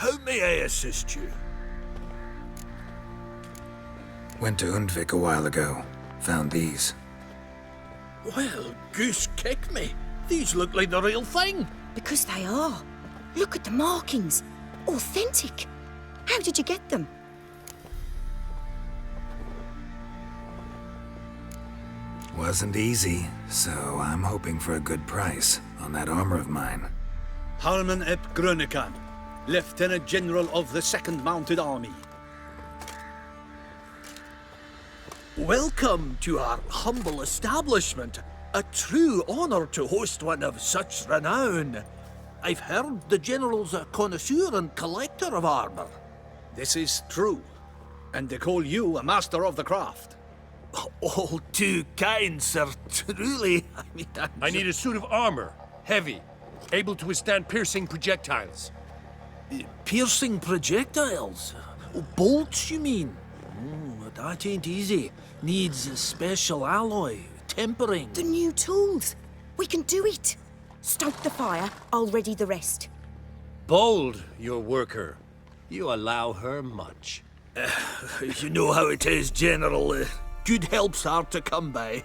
How may I assist you? Went to Undvik a while ago. Found these. Well, goose kick me. These look like the real thing. Because they are. Look at the markings. Authentic. How did you get them? Wasn't easy, so I'm hoping for a good price on that armor of mine. Harman Ep Grönekan, Lieutenant General of the 2nd Mounted Army. Welcome to our humble establishment. A true honor to host one of such renown. I've heard the General's a connoisseur and collector of armor. This is true, and they call you a master of the craft. All too kind, sir. Truly, I need a suit of armor, heavy, able to withstand piercing projectiles. Piercing projectiles? Oh, bolts, you mean? Oh, that ain't easy. Needs a special alloy, tempering. The new tools. We can do it. Stoke the fire, I'll ready the rest. Bold, your worker. You allow her much. You know how it is, General. Good help's hard to come by.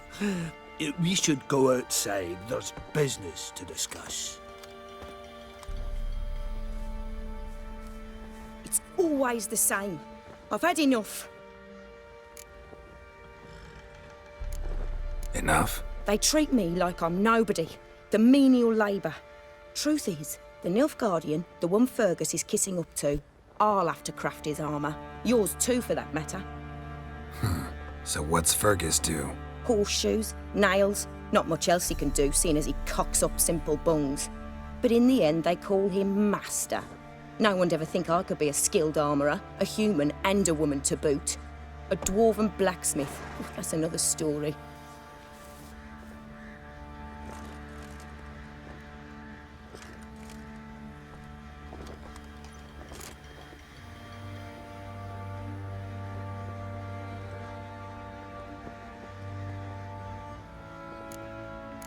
We should go outside. There's business to discuss. It's always the same. I've had enough. Enough? They treat me like I'm nobody. The menial labour. Truth is, the Nilfgaardian, the one Fergus is kissing up to, I'll have to craft his armour. Yours too, for that matter. So what's Fergus do? Horseshoes, nails, not much else he can do, seeing as he cocks up simple bungs. But in the end, they call him Master. No one'd ever think I could be a skilled armourer, a human and a woman to boot. A dwarven blacksmith, that's another story.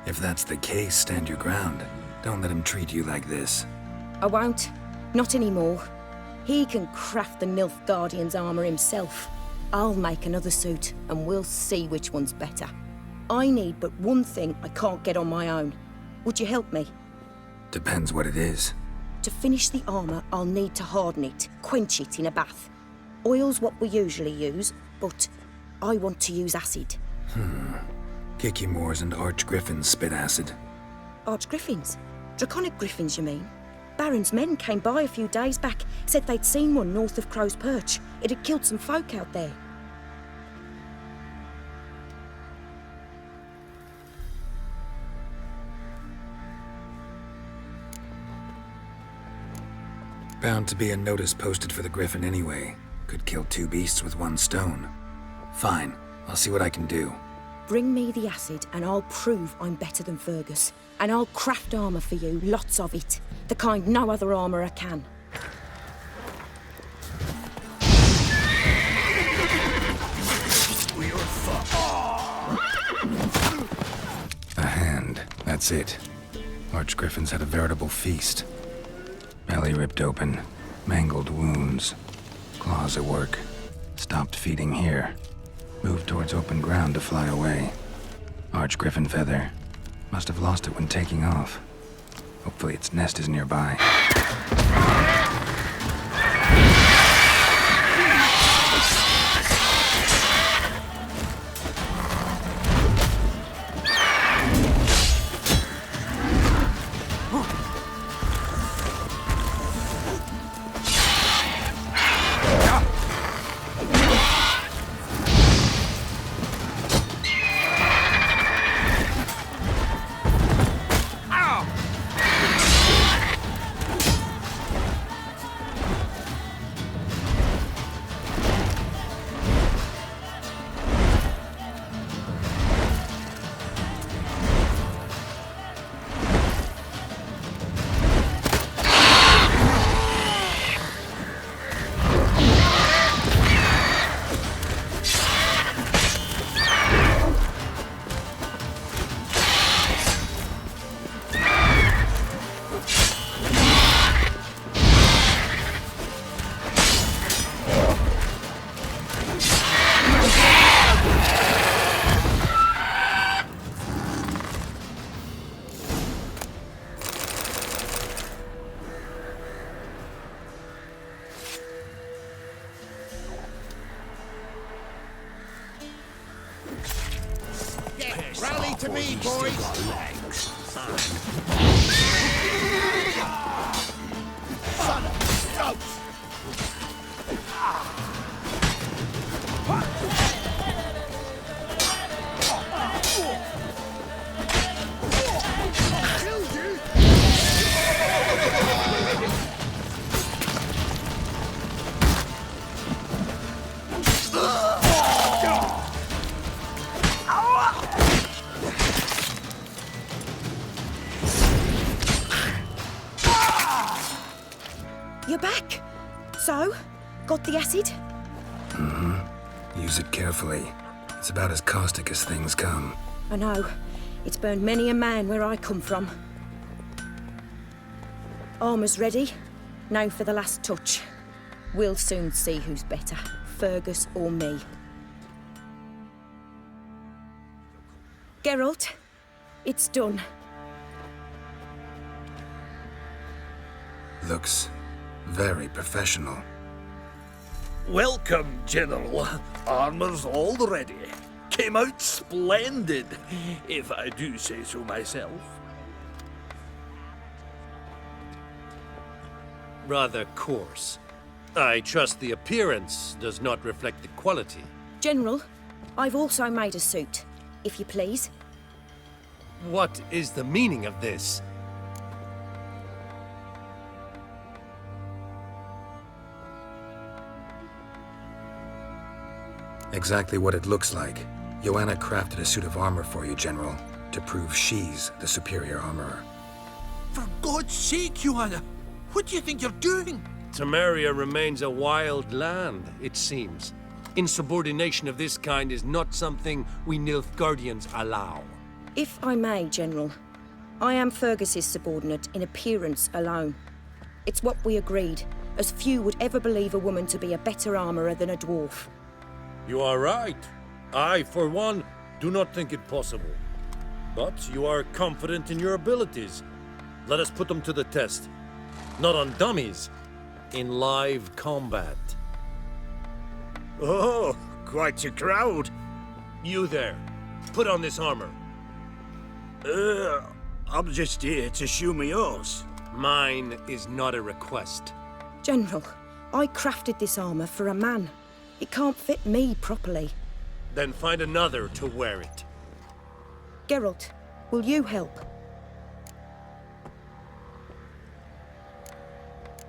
If that's the case, stand your ground. Don't let him treat you like this. I won't. Not anymore. He can craft the Nilfgaardian's armour himself. I'll make another suit, and we'll see which one's better. I need but one thing I can't get on my own. Would you help me? Depends what it is. To finish the armour, I'll need to harden it, quench it in a bath. Oil's what we usually use, but I want to use acid. Kicky Moors and Archgriffins spit acid. Archgriffins? Draconic griffins, you mean? Baron's men came by a few days back, said they'd seen one north of Crow's Perch. It had killed some folk out there. Bound to be a notice posted for the Griffin anyway. Could kill two beasts with one stone. Fine, I'll see what I can do. Bring me the acid and I'll prove I'm better than Fergus. And I'll craft armour for you, lots of it. The kind no other armourer can. A hand, that's it. Archgriffins had a veritable feast. Belly ripped open, mangled wounds, claws at work. Stopped feeding here. Moved towards open ground to fly away. Archgriffin feather. Must have lost it when taking off. Hopefully its nest is nearby. to me, boys. Son of a stout! You're back. So, got the acid? Use it carefully. It's about as caustic as things come. I know. It's burned many a man where I come from. Armour's ready. Now for the last touch. We'll soon see who's better, Fergus or me. Geralt, it's done. Looks very professional. Welcome, General. Armor's all ready. Came out splendid, if I do say so myself. Rather coarse. I trust the appearance does not reflect the quality. General, I've also made a suit, if you please. What is the meaning of this? Exactly what it looks like. Joanna crafted a suit of armor for you, General, to prove she's the superior armorer. For God's sake, Joanna, what do you think you're doing? Temeria remains a wild land, it seems. Insubordination of this kind is not something we Nilfgaardians allow. If I may, General, I am Fergus's subordinate in appearance alone. It's what we agreed, as few would ever believe a woman to be a better armorer than a dwarf. You are right. I, for one, do not think it possible. But you are confident in your abilities. Let us put them to the test. Not on dummies, in live combat. Oh, quite a crowd. You there, put on this armor. I'm just here to show me yours. Mine is not a request. General, I crafted this armour for a man. It can't fit me properly. Then find another to wear it. Geralt, will you help?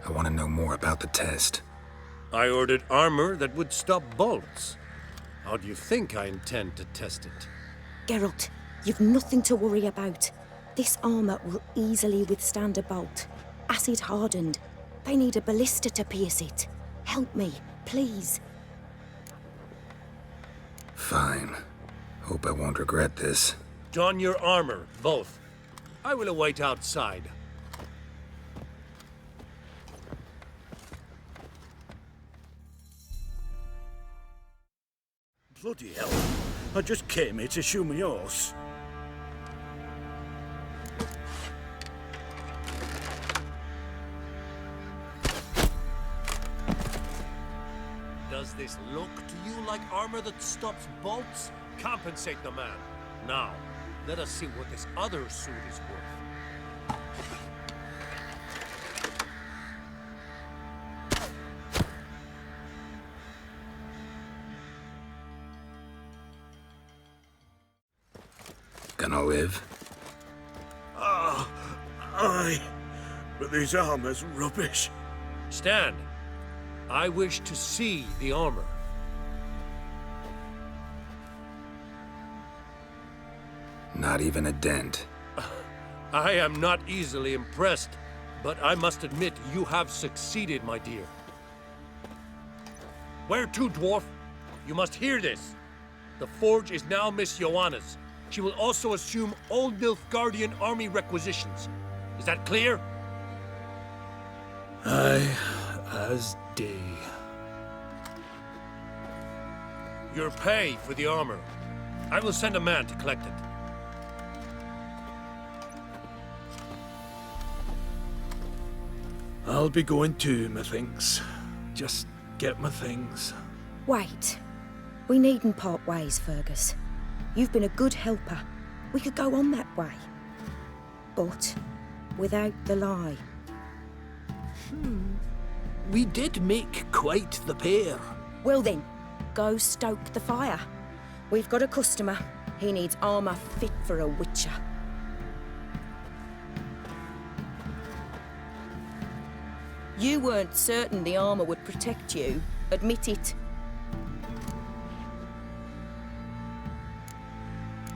I want to know more about the test. I ordered armor that would stop bolts. How do you think I intend to test it? Geralt, you've nothing to worry about. This armour will easily withstand a bolt. Acid hardened. They need a ballista to pierce it. Help me, please. Fine. Hope I won't regret this. Don your armor, both. I will await outside. Bloody hell. I just came here to show me yours. Does this look to you like armor that stops bolts? Compensate the man. Now, let us see what this other suit is worth. Gonna live? Aye. But this armor's rubbish. Stand. I wish to see the armor. Not even a dent. I am not easily impressed, but I must admit you have succeeded, my dear. Where to, dwarf? You must hear this. The forge is now Miss Joanna's. She will also assume all Nilfgaardian army requisitions. Is that clear? Aye, as day. Your pay for the armor. I will send a man to collect it. I'll be going too, methinks. Just get my things. Wait. We needn't part ways, Fergus. You've been a good helper. We could go on that way. But without the lie. We did make quite the pair. Well then, go stoke the fire. We've got a customer. He needs armour fit for a witcher. You weren't certain the armour would protect you. Admit it.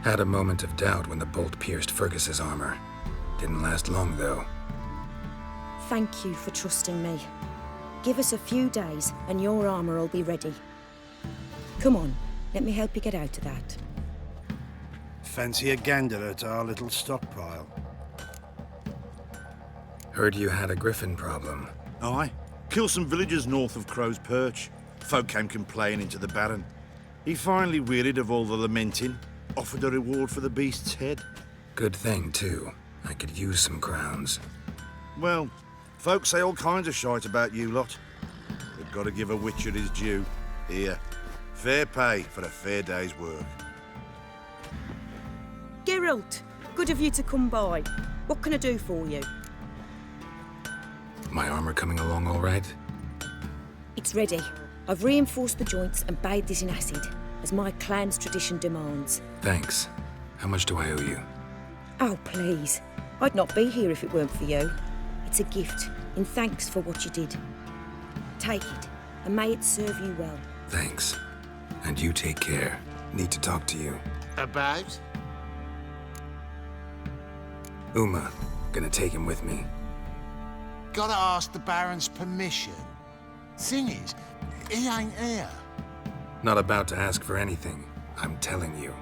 Had a moment of doubt when the bolt pierced Fergus's armor. Didn't last long, though. Thank you for trusting me. Give us a few days and your armour will be ready. Come on, let me help you get out of that. Fancy a gander at our little stockpile. Heard you had a griffin problem. Aye. Killed some villagers north of Crow's Perch. Folk came complaining to the Baron. He finally wearied of all the lamenting, offered a reward for the beast's head. Good thing, too. I could use some crowns. Well, folk say all kinds of shite about you lot. They've got to give a witcher his due. Here, fair pay for a fair day's work. Geralt, good of you to come by. What can I do for you? My armor coming along all right? It's ready. I've reinforced the joints and bathed it in acid, as my clan's tradition demands. Thanks. How much do I owe you? Oh, please. I'd not be here if it weren't for you. It's a gift, in thanks for what you did. Take it, and may it serve you well. Thanks. And you take care. Need to talk to you. About? Uma. Gonna take him with me. Gotta ask the Baron's permission. Thing is, he ain't here. Not about to ask for anything. I'm telling you.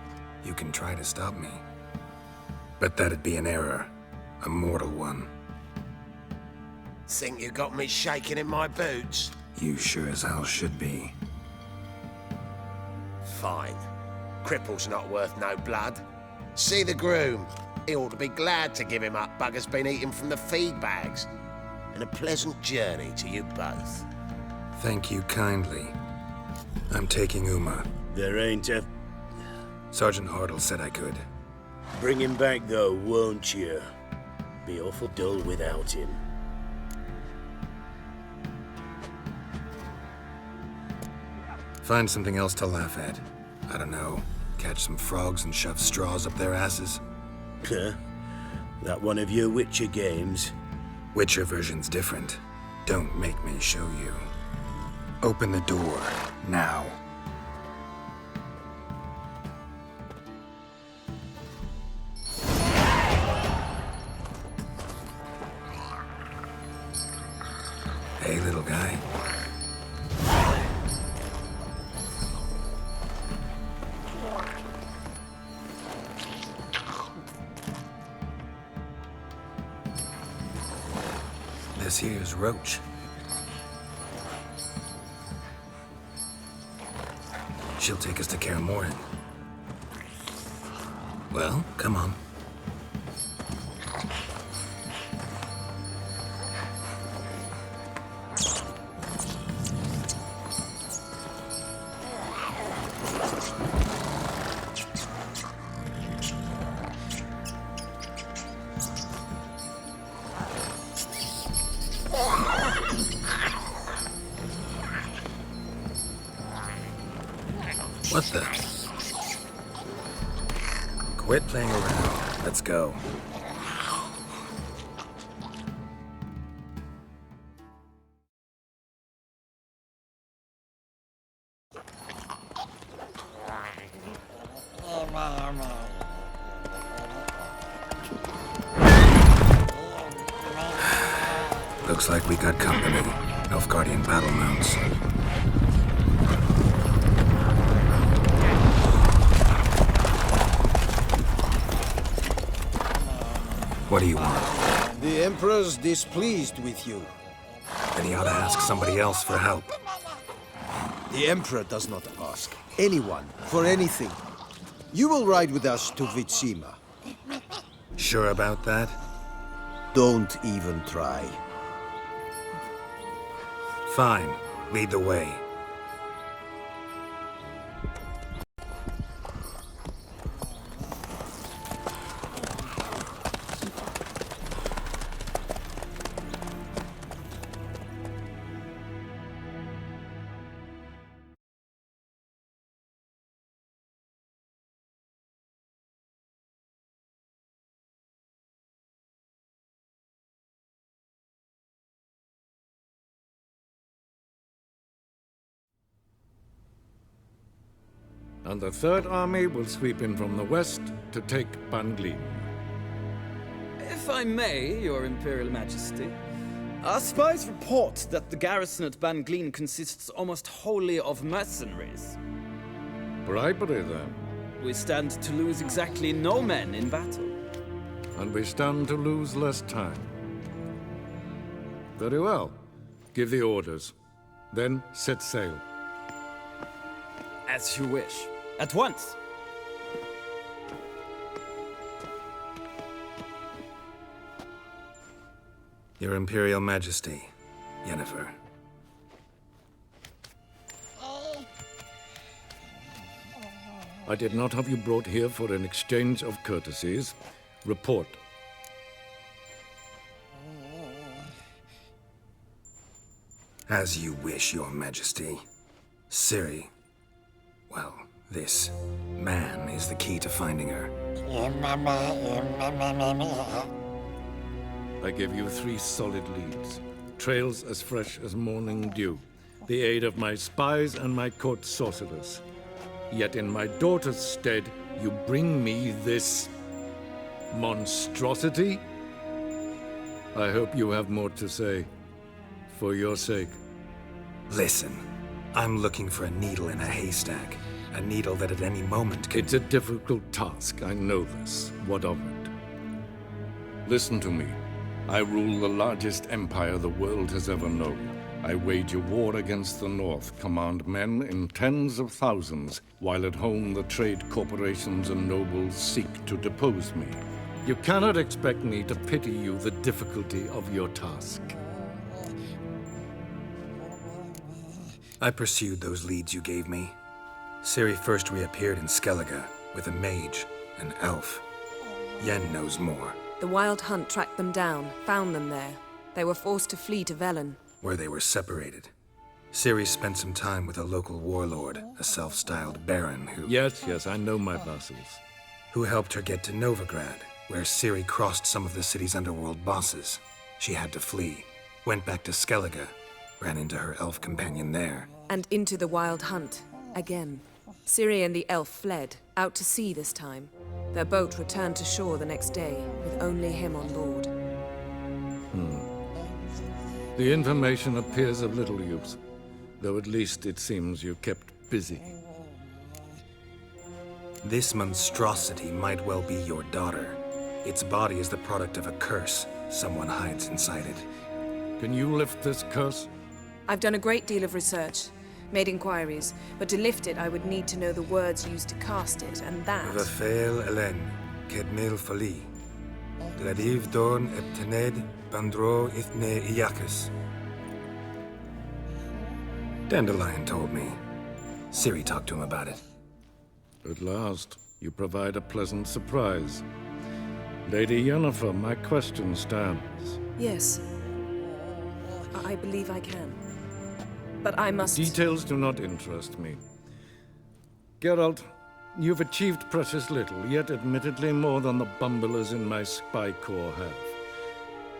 You can try to stop me. But that'd be an error. A mortal one. Think you got me shaking in my boots? You sure as hell should be. Fine. Cripple's not worth no blood. See the groom. He ought to be glad to give him up. Bugger's been eating from the feed bags. And a pleasant journey to you both. Thank you kindly. I'm taking Uma. There ain't a... Sergeant Hartle said I could. Bring him back, though, won't you? Be awful dull without him. Find something else to laugh at. I don't know. Catch some frogs and shove straws up their asses. Huh? That one of your Witcher games? Witcher version's different. Don't make me show you. Open the door, now. Hey, little guy. This here's Roach. She'll take us to Kaer Morhen. Well, come on. What the? Quit playing around. Let's go. Looks like we got company. Nilfgaardian battle mounts. What do you want? The Emperor's displeased with you. Then he ought to ask somebody else for help. The Emperor does not ask anyone for anything. You will ride with us to Vitsima. Sure about that? Don't even try. Fine. Lead the way. and the Third Army will sweep in from the west to take Banglin. If I may, Your Imperial Majesty, our spies report that the garrison at Banglin consists almost wholly of mercenaries. Bribery, then. We stand to lose exactly no men in battle. And we stand to lose less time. Very well. Give the orders. Then set sail. As you wish. At once. Your Imperial Majesty, Yennefer. I did not have you brought here for an exchange of courtesies. Report. As you wish, Your Majesty. Ciri. Well, this man is the key to finding her. I give you 3 solid leads. Trails as fresh as morning dew. The aid of my spies and my court sorcerers. Yet in my daughter's stead, you bring me this monstrosity? I hope you have more to say. For your sake. Listen, I'm looking for a needle in a haystack. A needle that at any moment can... It's a difficult task, I know this. What of it? Listen to me. I rule the largest empire the world has ever known. I wage a war against the North, command men in tens of thousands, while at home the trade corporations and nobles seek to depose me. You cannot expect me to pity you the difficulty of your task. I pursued those leads you gave me. Ciri first reappeared in Skellige with a mage, an elf. Yen knows more. The Wild Hunt tracked them down, found them there. They were forced to flee to Velen. Where they were separated. Ciri spent some time with a local warlord, a self-styled baron who... Yes, I know my vassals. Who helped her get to Novigrad, where Ciri crossed some of the city's underworld bosses. She had to flee. Went back to Skellige, ran into her elf companion there. And into the Wild Hunt, again. Ciri and the elf fled, out to sea this time. Their boat returned to shore the next day, with only him on board. The information appears of little use, though at least it seems you kept busy. This monstrosity might well be your daughter. Its body is the product of a curse. Someone hides inside it. Can you lift this curse? I've done a great deal of research, made inquiries, but to lift it I would need to know the words used to cast it, and that... Vafael Elen, Kedmil Fali. Gladiv Dorn Eptened Bandro Ithne Iacus. Dandelion told me. Ciri talked to him about it. At last, you provide a pleasant surprise. Lady Yennefer, my question stands. Yes. I believe I can. But I must... Details do not interest me. Geralt, you've achieved precious little, yet admittedly more than the bumblers in my spy corps have.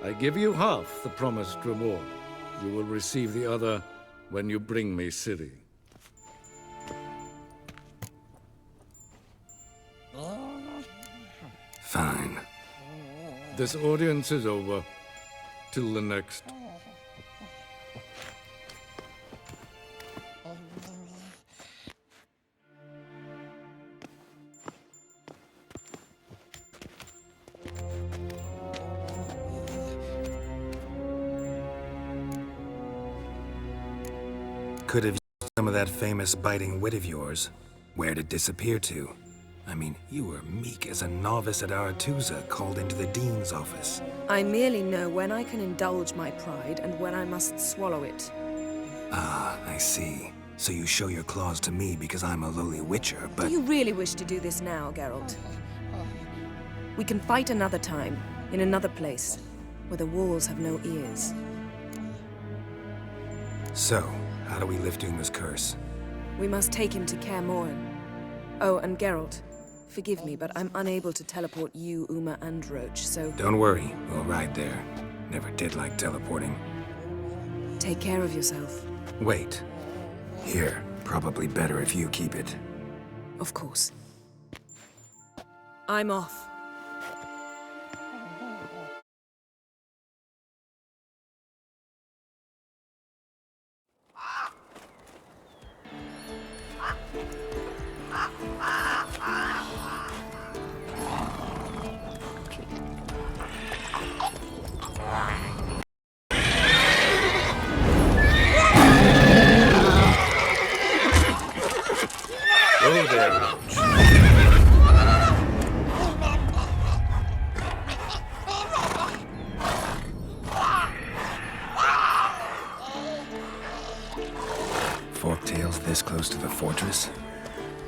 I give you half the promised reward. You will receive the other when you bring me Ciri. Fine. This audience is over. Till the next. Could have used some of that famous biting wit of yours. Where'd it disappear to? I mean, you were meek as a novice at Aretuza called into the Dean's office. I merely know when I can indulge my pride and when I must swallow it. Ah, I see. So you show your claws to me because I'm a lowly witcher, but... Do you really wish to do this now, Geralt? We can fight another time, in another place, where the walls have no ears. So, how do we lift Uma's curse? We must take him to Kaer Morhen. Oh, and Geralt, forgive me, but I'm unable to teleport you, Uma, and Roach, so... Don't worry, we'll ride there. Never did like teleporting. Take care of yourself. Wait. Here, probably better if you keep it. Of course. I'm off. Go there, Roach. Forktails this close to the fortress?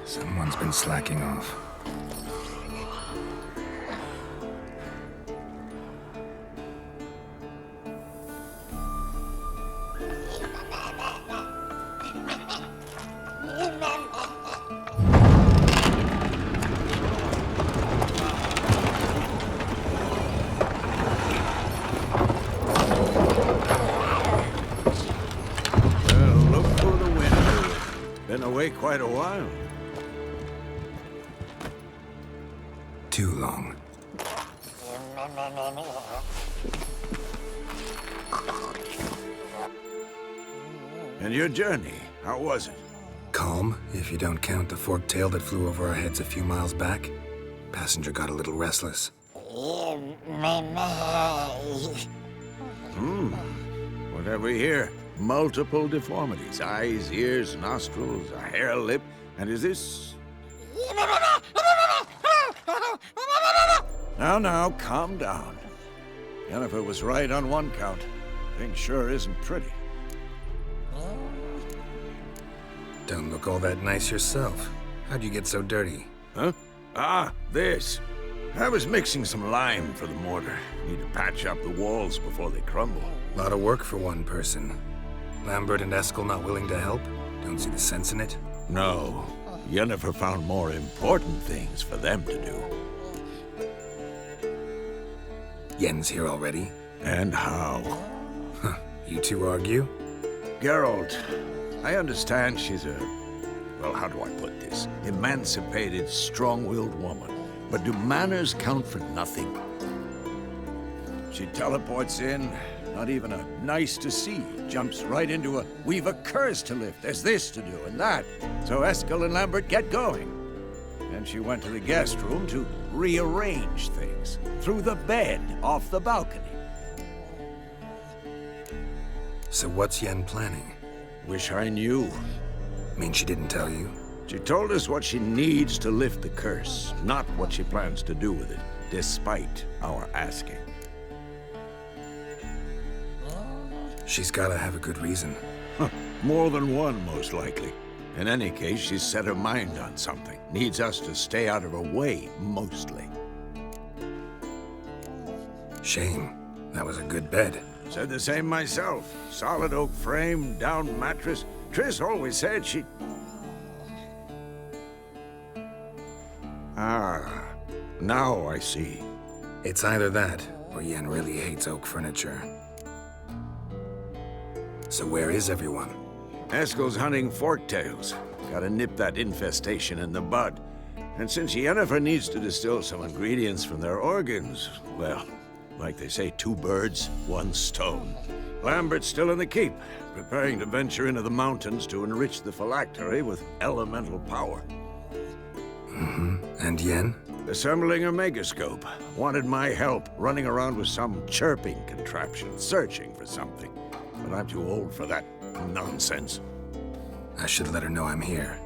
Someone's been slacking off. Been away quite a while. Too long. And your journey, how was it? Calm, if you don't count the forktail that flew over our heads a few miles back. Passenger got a little restless. What have we here? Multiple deformities. Eyes, ears, nostrils, a hair lip. And is this... Now, calm down. Jennifer was right on one count. Thing sure isn't pretty. Don't look all that nice yourself. How'd you get so dirty? Huh? Ah, this. I was mixing some lime for the mortar. Need to patch up the walls before they crumble. A lot of work for one person. Lambert and Eskel not willing to help? Don't see the sense in it? No. Yennefer found more important things for them to do. Yen's here already? And how? Huh. You two argue? Geralt, I understand she's a... well, how do I put this? Emancipated, strong-willed woman. But do manners count for nothing? She teleports in, not even a nice to see. Jumps right into a, we've a curse to lift, there's this to do and that. So Eskel and Lambert get going. And she went to the guest room to rearrange things. Through the bed, off the balcony. So what's Yen planning? Wish I knew. Mean she didn't tell you? She told us what she needs to lift the curse, not what she plans to do with it, despite our asking. She's gotta have a good reason. More than one, most likely. In any case, she's set her mind on something. Needs us to stay out of her way, mostly. Shame. That was a good bed. Said the same myself. Solid oak frame, down mattress. Triss always said she... Ah, now I see. It's either that, or Yen really hates oak furniture. So where is everyone? Eskel's hunting forktails. Gotta nip that infestation in the bud. And since Yennefer needs to distill some ingredients from their organs, well, like they say, 2 birds, 1 stone. Lambert's still in the keep, preparing to venture into the mountains to enrich the phylactery with elemental power. And Yen? Assembling a megascope. Wanted my help, running around with some chirping contraption, searching for something. But I'm too old for that nonsense. I should let her know I'm here.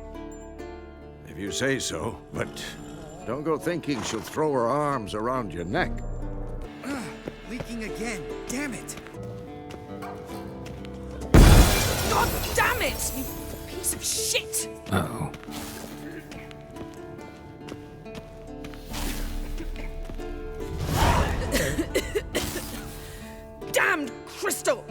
If you say so, but don't go thinking she'll throw her arms around your neck. Leaking again. Damn it! God damn it! You piece of shit! Uh-oh. Damned crystal!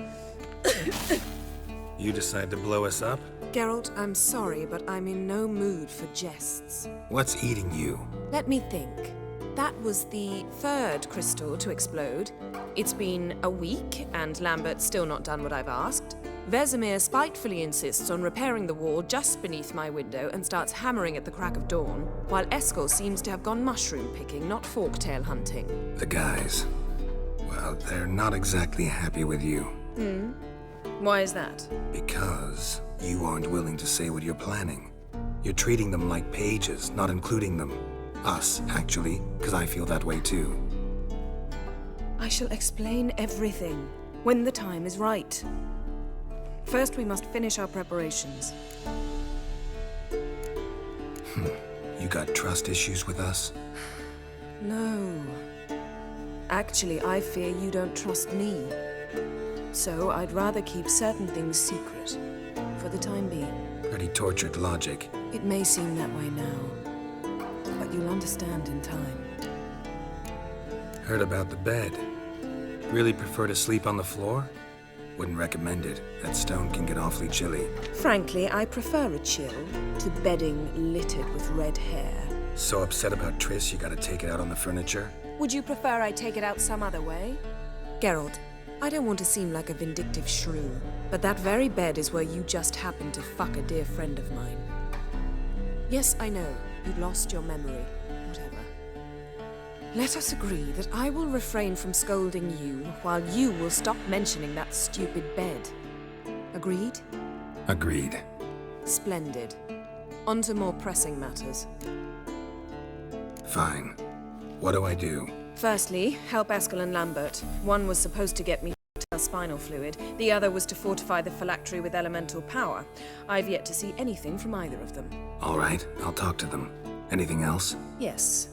You decide to blow us up? Geralt, I'm sorry, but I'm in no mood for jests. What's eating you? Let me think. That was the 3rd crystal to explode. It's been a week, and Lambert's still not done what I've asked. Vesemir spitefully insists on repairing the wall just beneath my window and starts hammering at the crack of dawn, while Eskel seems to have gone mushroom picking, not forktail hunting. The guys, well, they're not exactly happy with you. Why is that? Because you aren't willing to say what you're planning. You're treating them like pages, not including them. Us, actually, because I feel that way too. I shall explain everything when the time is right. First, we must finish our preparations. You got trust issues with us? No. Actually, I fear you don't trust me. So I'd rather keep certain things secret, for the time being. Pretty tortured logic. It may seem that way now, but you'll understand in time. Heard about the bed. Really prefer to sleep on the floor? Wouldn't recommend it. That stone can get awfully chilly. Frankly, I prefer a chill to bedding littered with red hair. So upset about Triss, you gotta take it out on the furniture? Would you prefer I take it out some other way? Geralt, I don't want to seem like a vindictive shrew, but that very bed is where you just happened to fuck a dear friend of mine. Yes, I know, you'd lost your memory. Whatever. Let us agree that I will refrain from scolding you, while you will stop mentioning that stupid bed. Agreed? Agreed. Splendid. On to more pressing matters. Fine. What do I do? Firstly, help Eskel and Lambert. One was supposed to get me spinal fluid, the other was to fortify the phylactery with elemental power. I've yet to see anything from either of them. All right, I'll talk to them. Anything else? Yes.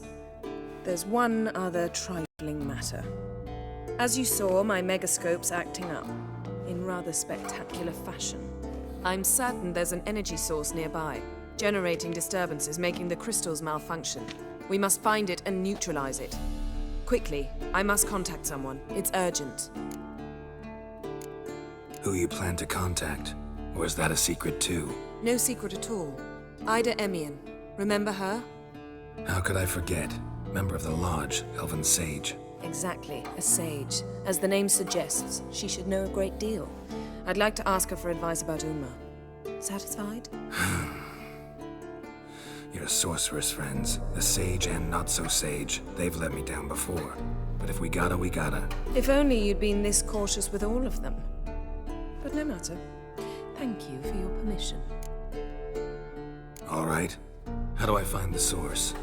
There's one other trifling matter. As you saw, my megascope's acting up, in rather spectacular fashion. I'm certain there's an energy source nearby, generating disturbances, making the crystals malfunction. We must find it and neutralize it. Quickly, I must contact someone. It's urgent. Who you plan to contact? Or is that a secret too? No secret at all. Ida Emian. Remember her? How could I forget? Member of the Lodge, Elven Sage. Exactly, a sage. As the name suggests, she should know a great deal. I'd like to ask her for advice about Uma. Satisfied? Your sorceress friends, the sage and not-so-sage, they've let me down before. But if we gotta, we gotta. If only you'd been this cautious with all of them. But no matter. Thank you for your permission. All right. How do I find the source?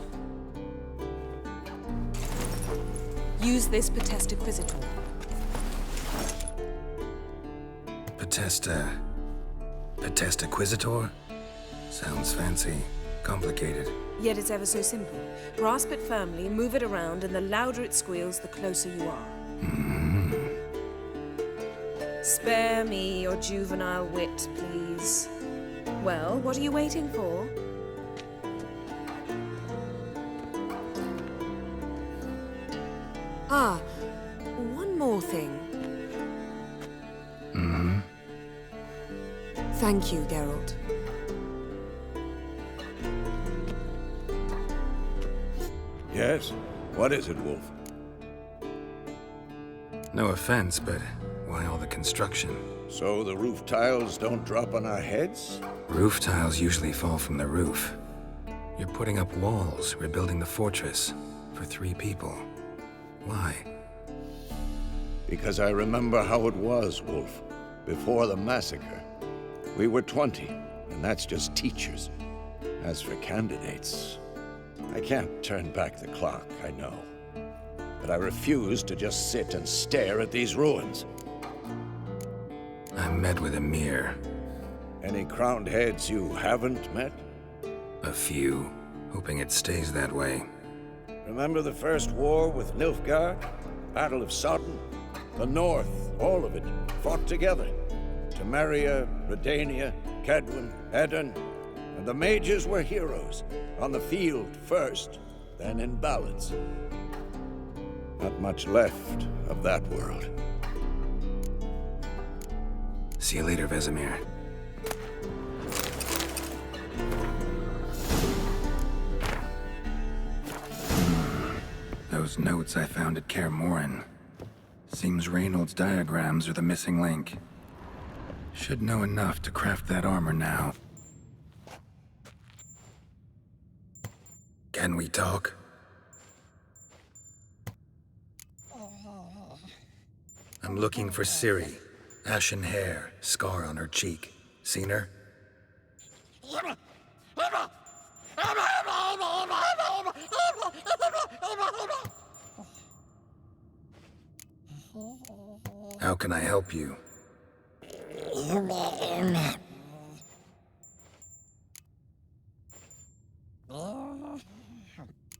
Use this Potesta Quisitor. Potesta Quisitor? Sounds fancy. Complicated. Yet it's ever so simple. Grasp it firmly, move it around, and the louder it squeals, the closer you are. Spare me your juvenile wit, please. Well, what are you waiting for? Ah, one more thing. Thank you, Geralt. Yes? What is it, Wolf? No offense, but why all the construction? So the roof tiles don't drop on our heads? Roof tiles usually fall from the roof. You're putting up walls, rebuilding the fortress. For 3 people. Why? Because I remember how it was, Wolf. Before the massacre. We were 20, and that's just teachers. As for candidates, I can't turn back the clock, I know. But I refuse to just sit and stare at these ruins. I met with Emir. Any crowned heads you haven't met? A few. Hoping it stays that way. Remember the first war with Nilfgaard? Battle of Sodden? The North, all of it, fought together. Temeria, Redania, Kedwin, Edirn, and the mages were heroes. On the field first, then in ballads. Not much left of that world. See you later, Vesemir. Those notes I found at Kaer Morhen. Seems Reynold's diagrams are the missing link. Should know enough to craft that armor now. Can we talk? I'm looking for Ciri. Ashen hair, scar on her cheek. Seen her? How can I help you?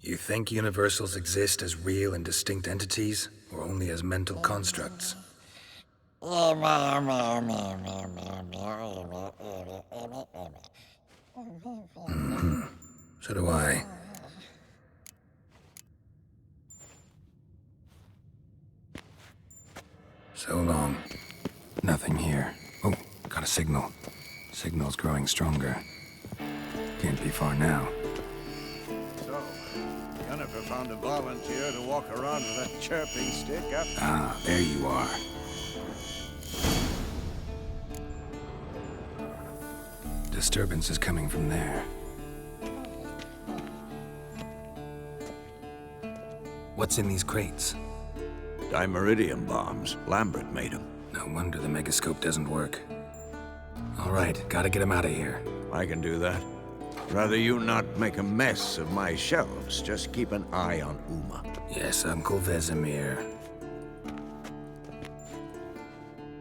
You think universals exist as real and distinct entities, or only as mental constructs? So do I. So long. Nothing here. Oh, got a signal. Signal's growing stronger. Can't be far now. So, Jennifer found a volunteer to walk around with that chirping stick up. Ah, there you are. Disturbance is coming from there. What's in these crates? Dimeridium bombs. Lambert made them. No wonder the megascope doesn't work. All right, gotta get him out of here. I can do that. Rather you not make a mess of my shelves. Just keep an eye on Uma. Yes, Uncle Vesemir.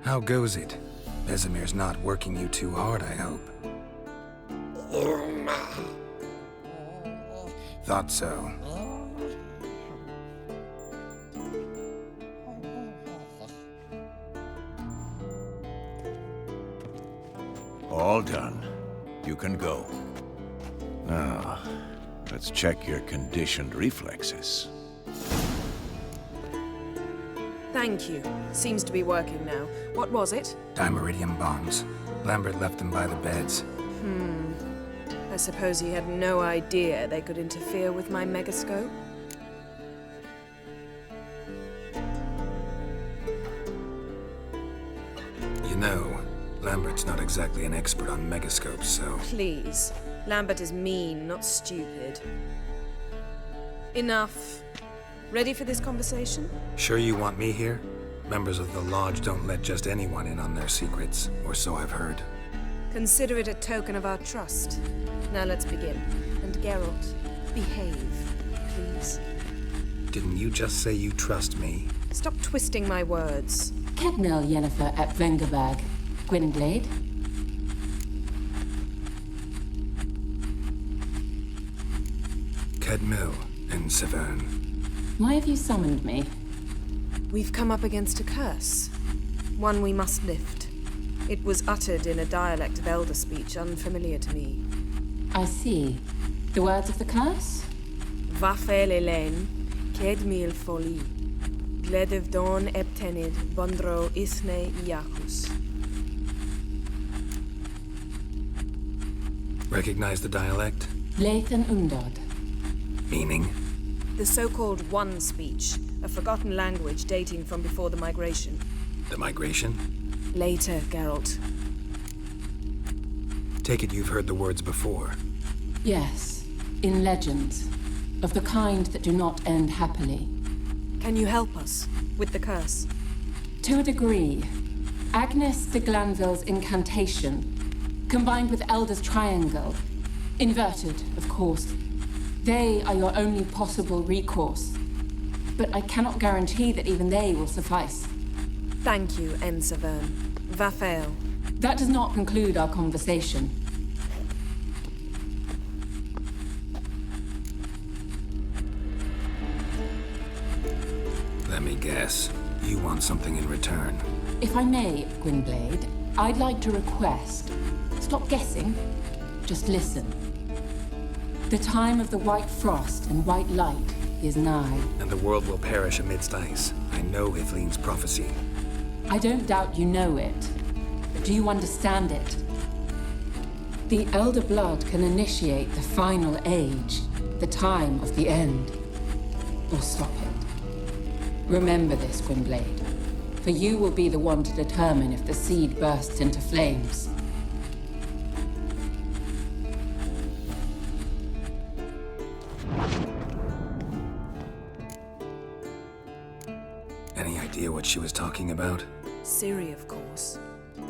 How goes it? Vesemir's not working you too hard, I hope. Thought so. All done. You can go. Now, let's check your conditioned reflexes. Thank you. Seems to be working now. What was it? Dimeridium bombs. Lambert left them by the beds. I suppose he had no idea they could interfere with my megascope? You know, Lambert's not exactly an expert on megascopes, so... Please. Lambert is mean, not stupid. Enough. Ready for this conversation? Sure you want me here? Members of the Lodge don't let just anyone in on their secrets, or so I've heard. Consider it a token of our trust. Now let's begin. And Geralt, behave, please. Didn't you just say you trust me? Stop twisting my words. Kedmil Yennefer at Vengerberg. Gwynblade? Kedmil and Severn. Why have you summoned me? We've come up against a curse. One we must lift. It was uttered in a dialect of Elder speech unfamiliar to me. I see. The words of the curse? Vafel Elaine, Kedmil Foli, Gledev Don Eptenid, Bondro Isne Iacus. Recognize the dialect? Lathan Undod. Meaning? The so-called One speech, a forgotten language dating from before the migration. The migration? Later, Geralt. Take it you've heard the words before. Yes, in legends. Of the kind that do not end happily. Can you help us with the curse? To a degree. Agnes de Glanville's incantation, combined with Elder's triangle, inverted, of course. They are your only possible recourse. But I cannot guarantee that even they will suffice. Thank you, Severn. Vafel. That does not conclude our conversation. Let me guess. You want something in return. If I may, Gwynblade, I'd like to request. Stop guessing. Just listen. The time of the white frost and white light is nigh. And the world will perish amidst ice. I know Ithleen's prophecy. I don't doubt you know it. But do you understand it? The Elder Blood can initiate the final age, the time of the end. Or stop it. Remember this, Gwynblade. for you will be the one to determine if the seed bursts into flames. Any idea what she was talking about? Ciri, of course.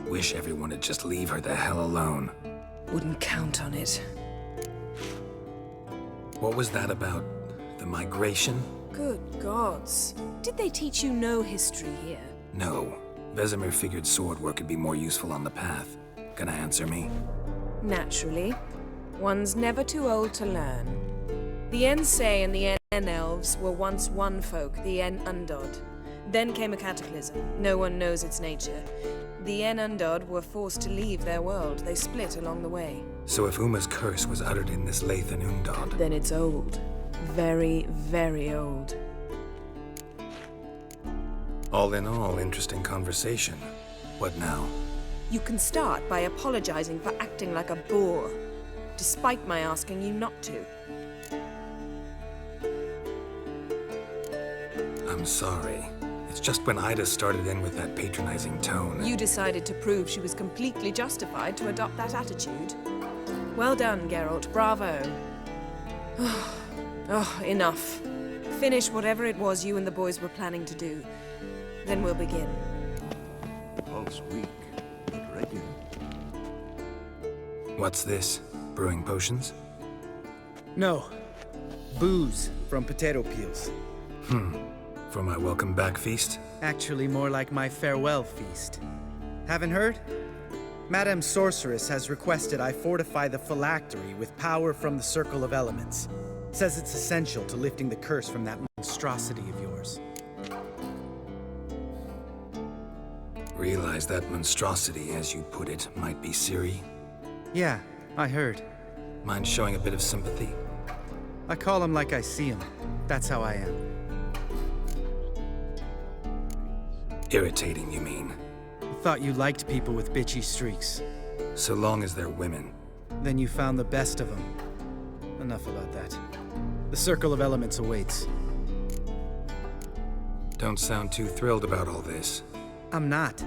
Wish everyone would just leave her the hell alone. Wouldn't count on it. What was that about? The migration? Good gods. Did they teach you no history here? No. Vesemir figured sword work would be more useful on the path. Gonna answer me? Naturally. One's never too old to learn. The Ensei and the Elves were once one folk, the Undod. Then came a cataclysm. No one knows its nature. The Undod were forced to leave their world. They split along the way. So if Uma's curse was uttered in this Lathan Undod... Then it's old. Very, very old. All in all, interesting conversation. What now? You can start by apologizing for acting like a boor, despite my asking you not to. I'm sorry. It's just when Ida started in with that patronizing tone. You decided to prove she was completely justified to adopt that attitude. Well done, Geralt. Bravo. Oh, enough. Finish whatever it was you and the boys were planning to do. Then we'll begin. Pulse weak, but ready. What's this? Brewing potions? No. Booze from potato peels. For my welcome back feast? Actually, more like my farewell feast. Haven't heard? Madame Sorceress has requested I fortify the phylactery with power from the Circle of Elements. Says it's essential to lifting the curse from that monstrosity of yours. Realize that monstrosity, as you put it, might be Ciri? Yeah, I heard. Mind showing a bit of sympathy? I call him like I see him. That's how I am. Irritating, you mean? Thought you liked people with bitchy streaks. So long as they're women. Then you found the best of them. Enough about that. The Circle of Elements awaits. Don't sound too thrilled about all this. I'm not.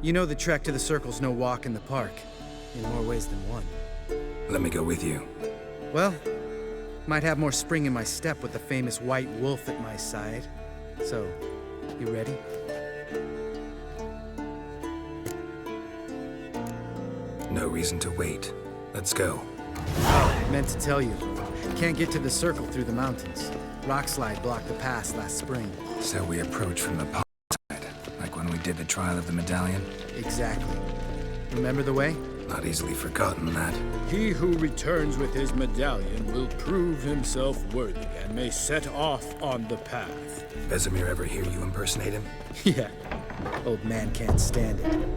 You know the trek to the Circle's no walk in the park. In more ways than one. Let me go with you. Well, might have more spring in my step with the famous white wolf at my side. So, you ready? No reason to wait. Let's go. Oh, meant to tell you. Can't get to the Circle through the mountains. Rockslide blocked the pass last spring. So we approach from the side, like when we did the trial of the medallion? Exactly. Remember the way? Not easily forgotten, that. He who returns with his medallion will prove himself worthy and may set off on the path. Vesemir ever hear you impersonate him? Yeah. Old man can't stand it.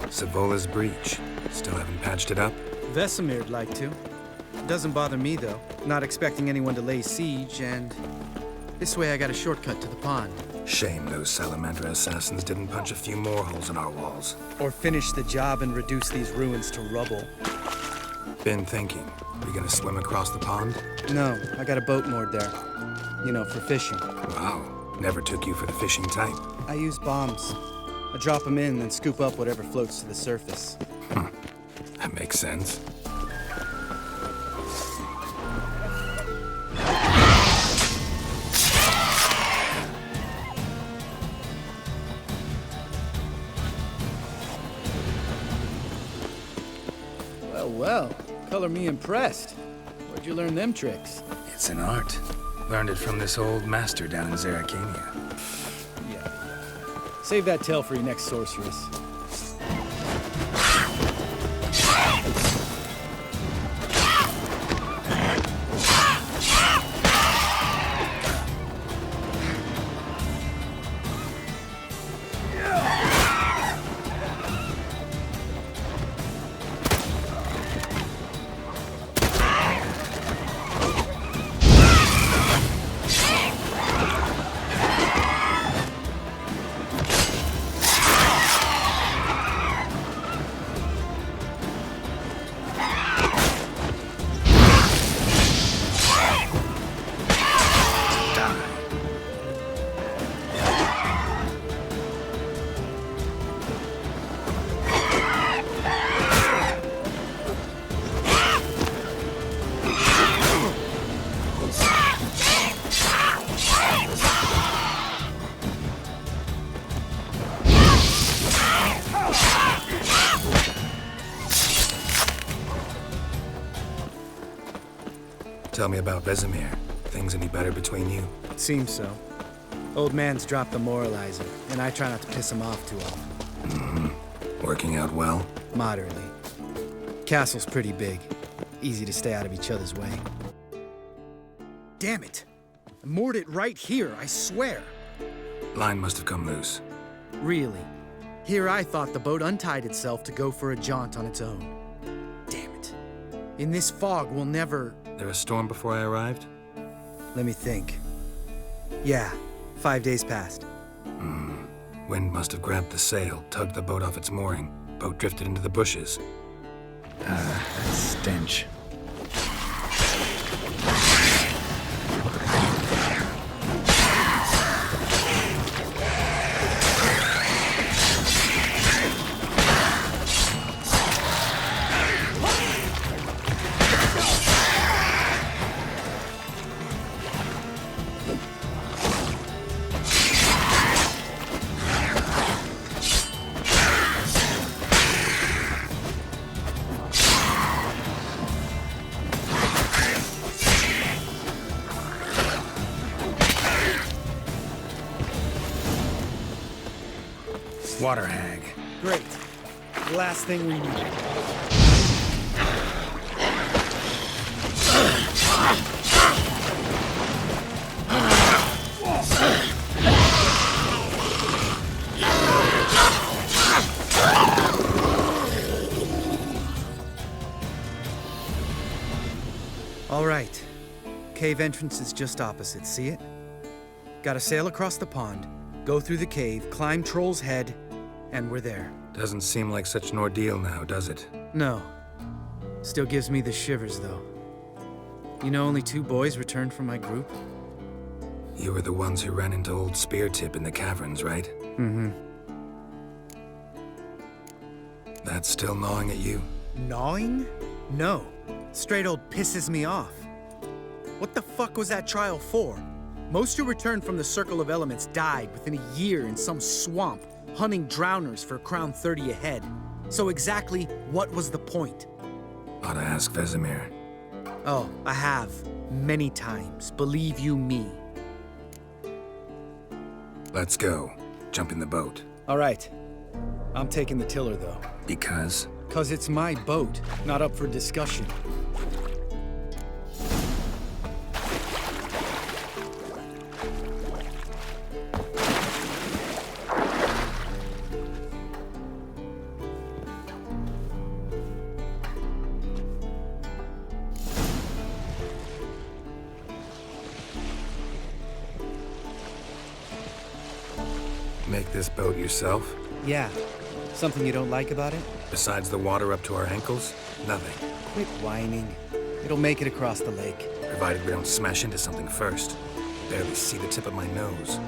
Savola's breach. Still haven't patched it up? Vesemir'd like to. Doesn't bother me, though. Not expecting anyone to lay siege, and... this way I got a shortcut to the pond. Shame those Salamander assassins didn't punch a few more holes in our walls. Or finish the job and reduce these ruins to rubble. Been thinking. We gonna swim across the pond? No, I got a boat moored there. You know, for fishing. Wow. Never took you for the fishing type. I use bombs. I drop them in, then scoop up whatever floats to the surface. That makes sense. Well, color me impressed. Where'd you learn them tricks? It's an art. Learned it from this old master down in Zeracania. Yeah. Save that tale for your next sorceress. Tell me about Vesemir. Things any better between you? Seems so. Old man's dropped the moralizer, and I try not to piss him off too often. Mm-hmm. Working out well? Moderately. Castle's pretty big. Easy to stay out of each other's way. Damn it! I moored it right here, I swear! Line must have come loose. Really? Here I thought the boat untied itself to go for a jaunt on its own. Damn it. In this fog, we'll never... There a storm before I arrived? Let me think. Yeah, 5 days past. Wind must have grabbed the sail, tugged the boat off its mooring. Boat drifted into the bushes. That stench. Water hag. Great. The last thing we need. All right. Cave entrance is just opposite, see it? Gotta sail across the pond, go through the cave, climb Troll's Head, and we're there. Doesn't seem like such an ordeal now, does it? No. Still gives me the shivers, though. You know only 2 boys returned from my group? You were the ones who ran into old Speartip in the caverns, right? Mm-hmm. That's still gnawing at you? Gnawing? No. Straight old pisses me off. What the fuck was that trial for? Most who returned from the Circle of Elements died within a year in some swamp, hunting drowners for Crown 30 a head. So exactly what was the point? Ought to ask Vesemir. Oh, I have. Many times, believe you me. Let's go. Jump in the boat. All right. I'm taking the tiller, though. Because? 'Cause it's my boat, not up for discussion. Make this boat yourself? Yeah. Something you don't like about it? Besides the water up to our ankles? Nothing. Quit whining. It'll make it across the lake. Provided we don't smash into something first. Barely see the tip of my nose.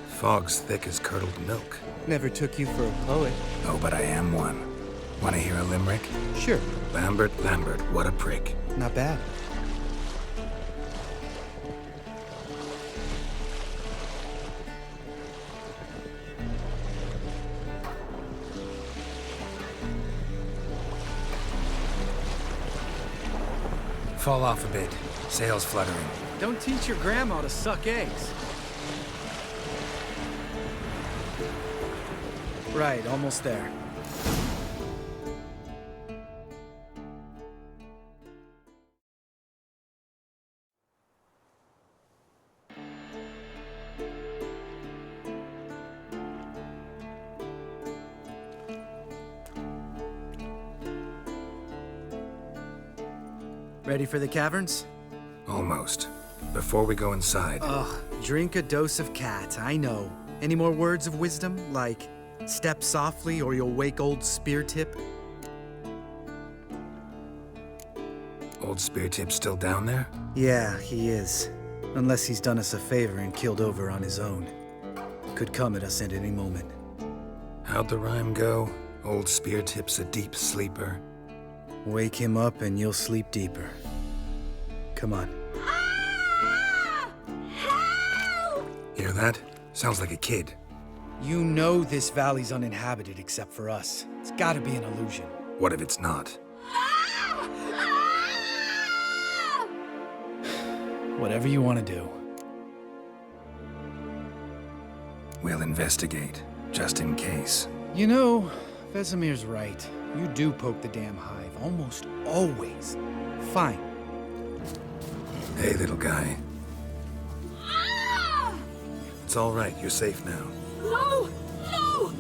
Fog's thick as curdled milk. Never took you for a poet. Oh, but I am one. Want to hear a limerick? Sure. Lambert, Lambert, what a prick. Not bad. Fall off a bit. Sails fluttering. Don't teach your grandma to suck eggs. Right, almost there. Ready for the caverns? Almost. Before we go inside... Ugh, drink a dose of cat, I know. Any more words of wisdom, like, step softly or you'll wake old Speartip? Old Speartip's still down there? Yeah, he is. Unless he's done us a favor and killed over on his own. Could come at us at any moment. How'd the rhyme go? Old Speartip's a deep sleeper. Wake him up and you'll sleep deeper. Come on. Hear that? Sounds like a kid. You know this valley's uninhabited except for us. It's gotta be an illusion. What if it's not? Whatever you want to do. We'll investigate, just in case. You know, Vesemir's right. You do poke the damn hive, almost always. Fine. Hey, little guy. It's all right, you're safe now. No! No!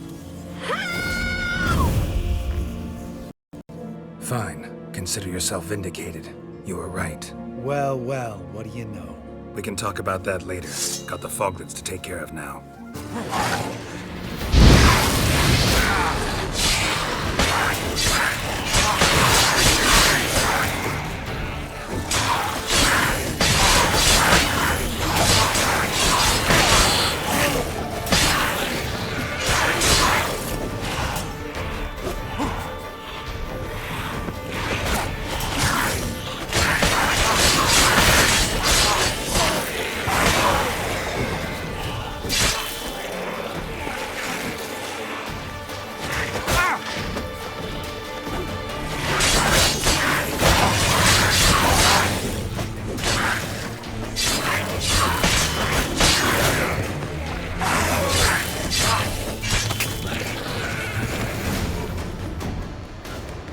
Fine. Consider yourself vindicated. You were right. Well, well, what do you know? We can talk about that later. Got the foglets to take care of now.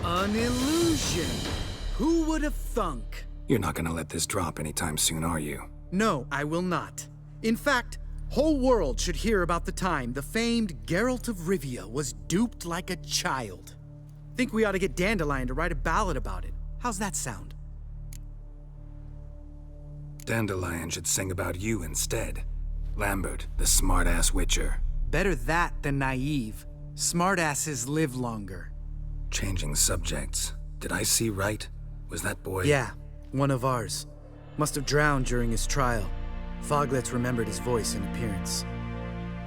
An illusion! Who would have thunk? You're not gonna let this drop anytime soon, are you? No, I will not. In fact, whole world should hear about the time the famed Geralt of Rivia was duped like a child. Think we ought to get Dandelion to write a ballad about it. How's that sound? Dandelion should sing about you instead. Lambert, the smart-ass witcher. Better that than naive. Smartasses live longer. Changing subjects. Did I see right? Was that boy... Yeah, one of ours. Must have drowned during his trial. Foglets remembered his voice and appearance.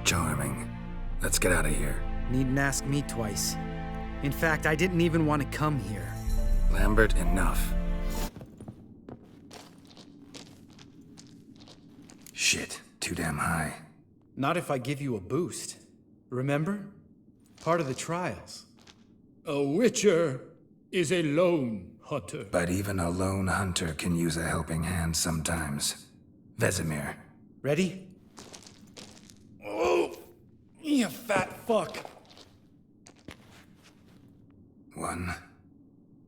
Charming. Let's get out of here. Needn't ask me twice. In fact, I didn't even want to come here. Lambert, enough. Shit, too damn high. Not if I give you a boost. Remember? Part of the trials. A witcher is a lone hunter. But even a lone hunter can use a helping hand sometimes. Vesemir. Ready? Oh, you fat fuck. 1,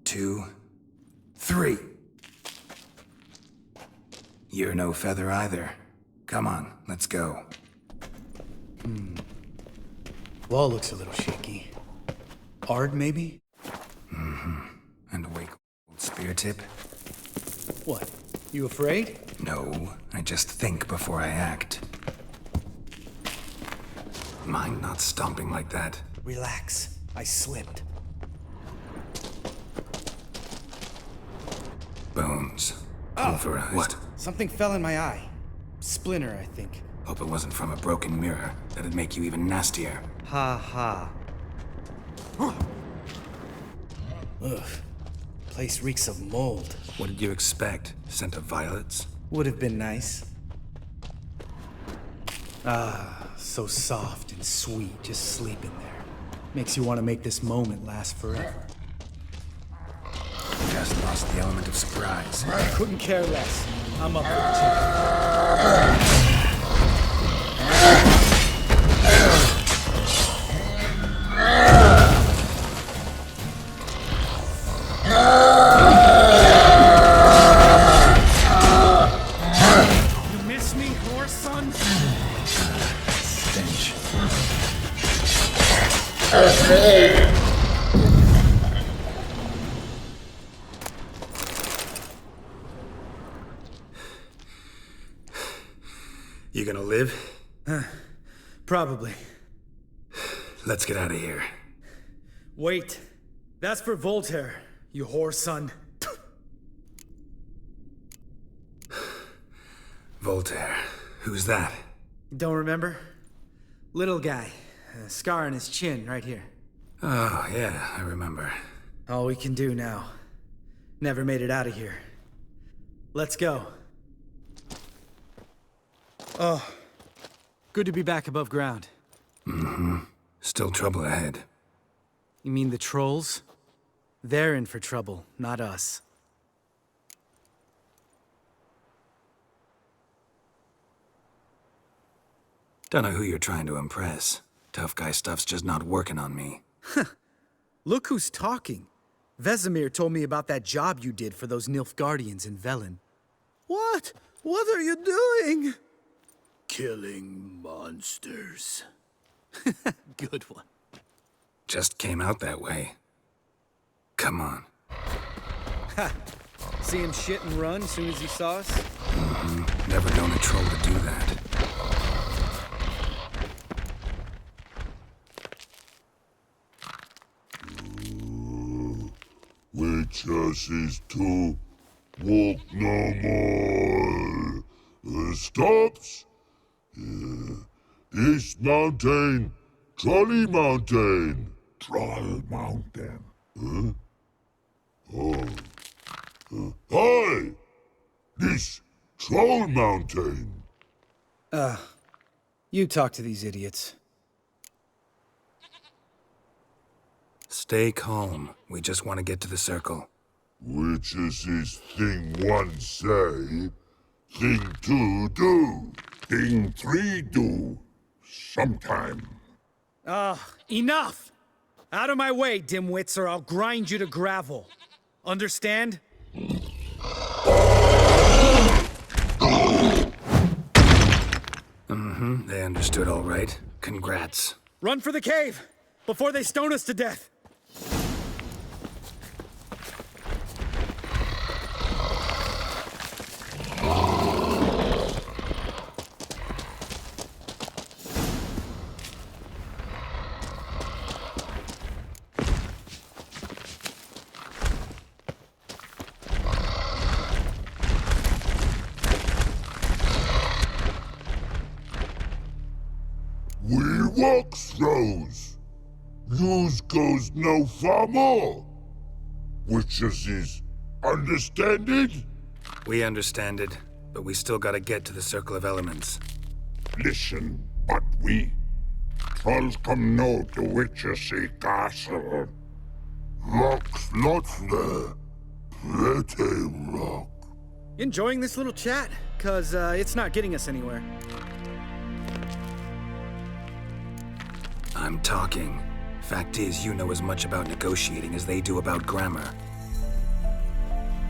2, 3. You're no feather either. Come on, let's go. Wall looks a little shaky. Ard, maybe? And a wake old spear tip? What? You afraid? No, I just think before I act. Mind not stomping like that. Relax. I slipped. Bones. Oh, Pulverized. What? Something fell in my eye. Splinter, I think. Hope it wasn't from a broken mirror. That'd make you even nastier. Ha ha. Ugh. Place reeks of mold. What did you expect? Scent of violets? Would have been nice. Ah, so soft and sweet, just sleeping there. Makes you want to make this moment last forever. Just lost the element of surprise. I couldn't care less. I'm up for the chicken. You miss me, horse son? Stench. You gonna live? Probably. Let's get out of here. Wait. That's for Voltaire, you whore son. Voltaire. Who's that? Don't remember? Little guy. A scar on his chin, right here. Oh, yeah, I remember. All we can do now. Never made it out of here. Let's go. Oh. Good to be back above ground. Mm-hmm. Still trouble ahead. You mean the trolls? They're in for trouble, not us. Don't know who you're trying to impress. Tough guy stuff's just not working on me. Look who's talking. Vesemir told me about that job you did for those Nilfgaardians in Velen. What? What are you doing? Killing monsters. Good one. Just came out that way. Come on. Ha! See him shit and run as soon as he saw us? Mm-hmm. Never known a troll to do that. Witches is to walk no more. Stops. East Mountain, Trolley Mountain. Troll Mountain. Huh? Oh. Hi! This Troll Mountain. You talk to these idiots. Stay calm. We just want to get to the circle. Witches is thing one say, thing two do, thing three do. Sometime. Enough! Out of my way, dimwits, or I'll grind you to gravel. Understand? Mm-hmm. They understood all right. Congrats. Run for the cave! Before they stone us to death! We walk throws. Yous goes no far more. Witches is understanded? We understand it, but we still gotta get to the Circle of Elements. Listen, but we trolls come no to Witches castle. Rocks lots there. Pretty rock. Enjoying this little chat? 'Cause it's not getting us anywhere. I'm talking. Fact is, you know as much about negotiating as they do about grammar.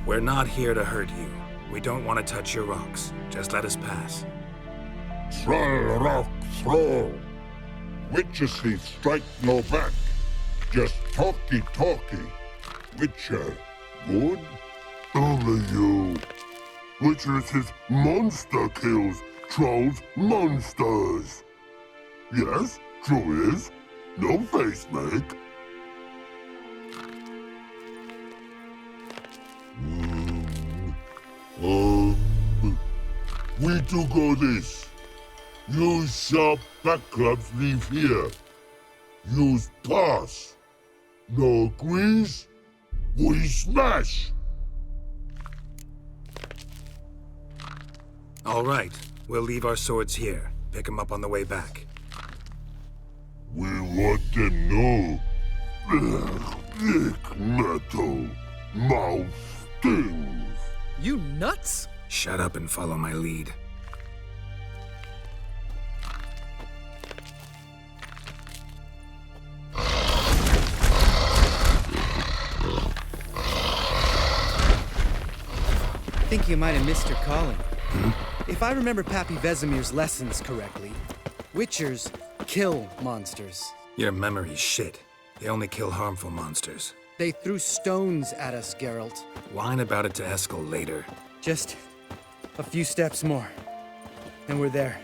We're not here to hurt you. We don't want to touch your rocks. Just let us pass. Troll rock throw. Witches strike no back. Just talky. Witcher, good? Only you. Witches is monster kills. Trolls monsters. Yes, true is. No face make. We do go this. Use sharp back clubs leave here. Use pass. No agrees? We smash. All right. We'll leave our swords here. Pick them up on the way back. We want them know. Thick metal. Mouth stings. You nuts? Shut up and follow my lead. I think you might have missed your calling. If I remember Pappy Vesemir's lessons correctly, Witchers kill monsters. Your memory's shit. They only kill harmful monsters. They threw stones at us, Geralt. Whine about it to Eskel later. Just a few steps more, and we're there.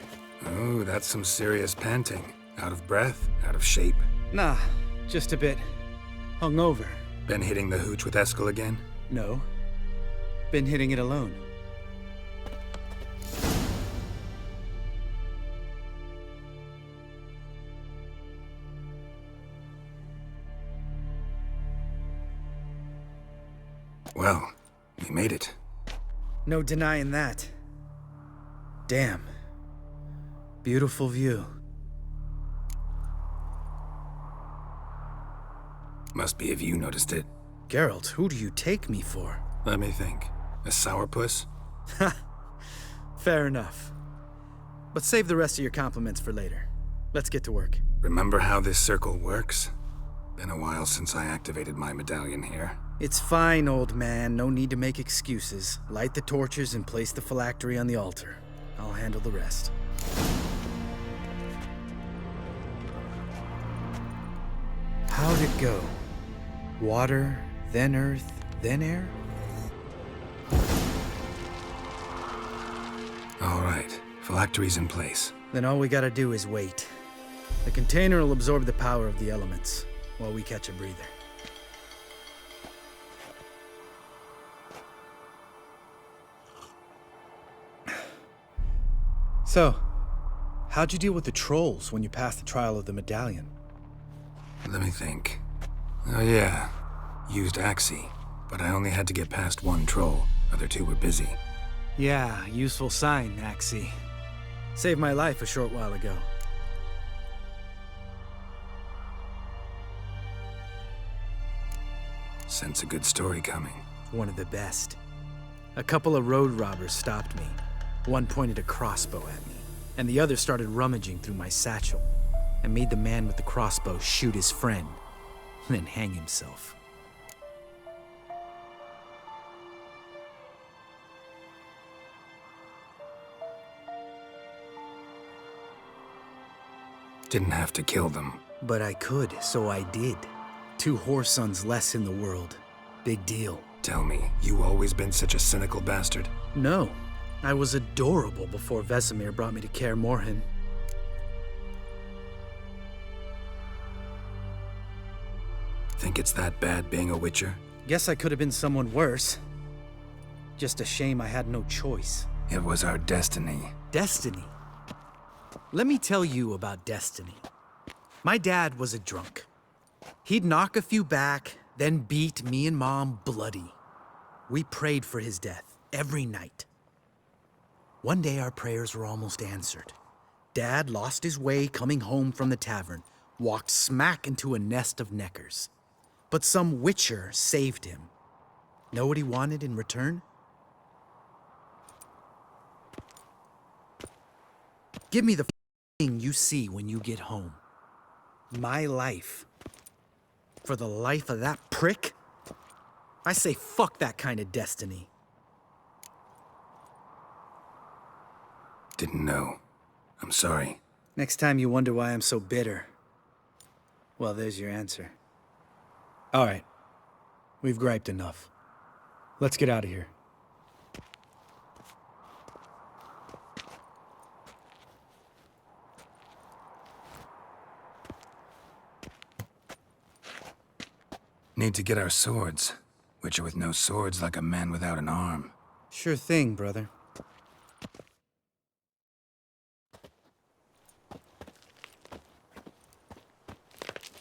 Oh, that's some serious panting. Out of breath? Out of shape? Nah, just a bit hungover. Been hitting the hooch with Eskel again? No. Been hitting it alone. Well, we made it. No denying that. Damn. Beautiful view. Must be if you noticed it. Geralt, who do you take me for? Let me think. A sourpuss? Fair enough. But save the rest of your compliments for later. Let's get to work. Remember how this circle works? Been a while since I activated my medallion here. It's fine, old man. No need to make excuses. Light the torches and place the phylactery on the altar. I'll handle the rest. How'd it go? Water, then earth, then air? All right. Phylactery's in place. Then all we gotta do is wait. The container will absorb the power of the elements, while we catch a breather. So, how'd you deal with the trolls when you passed the trial of the medallion? Let me think. Oh yeah. Used Axie, but I only had to get past one troll. Other two were busy. Yeah, useful sign, Axie. Saved my life a short while ago. Sense a good story coming. One of the best. A couple of road robbers stopped me. One pointed a crossbow at me, and the other started rummaging through my satchel, and made the man with the crossbow shoot his friend, then hang himself. Didn't have to kill them. But I could, so I did. 2 whoresons less in the world. Big deal. Tell me, you always been such a cynical bastard? No. I was adorable before Vesemir brought me to Kaer Morhen. Think it's that bad being a Witcher? Guess I could have been someone worse. Just a shame I had no choice. It was our destiny. Destiny? Let me tell you about destiny. My dad was a drunk. He'd knock a few back, then beat me and Mom bloody. We prayed for his death every night. One day our prayers were almost answered. Dad lost his way coming home from the tavern, walked smack into a nest of neckers. But some Witcher saved him. Know what he wanted in return? Give me the thing you see when you get home. My life. For the life of that prick? I say fuck that kind of destiny. Didn't know. I'm sorry. Next time you wonder why I'm so bitter, well, there's your answer. All right. We've griped enough. Let's get out of here. Need to get our swords. Witcher with no swords like a man without an arm. Sure thing, brother.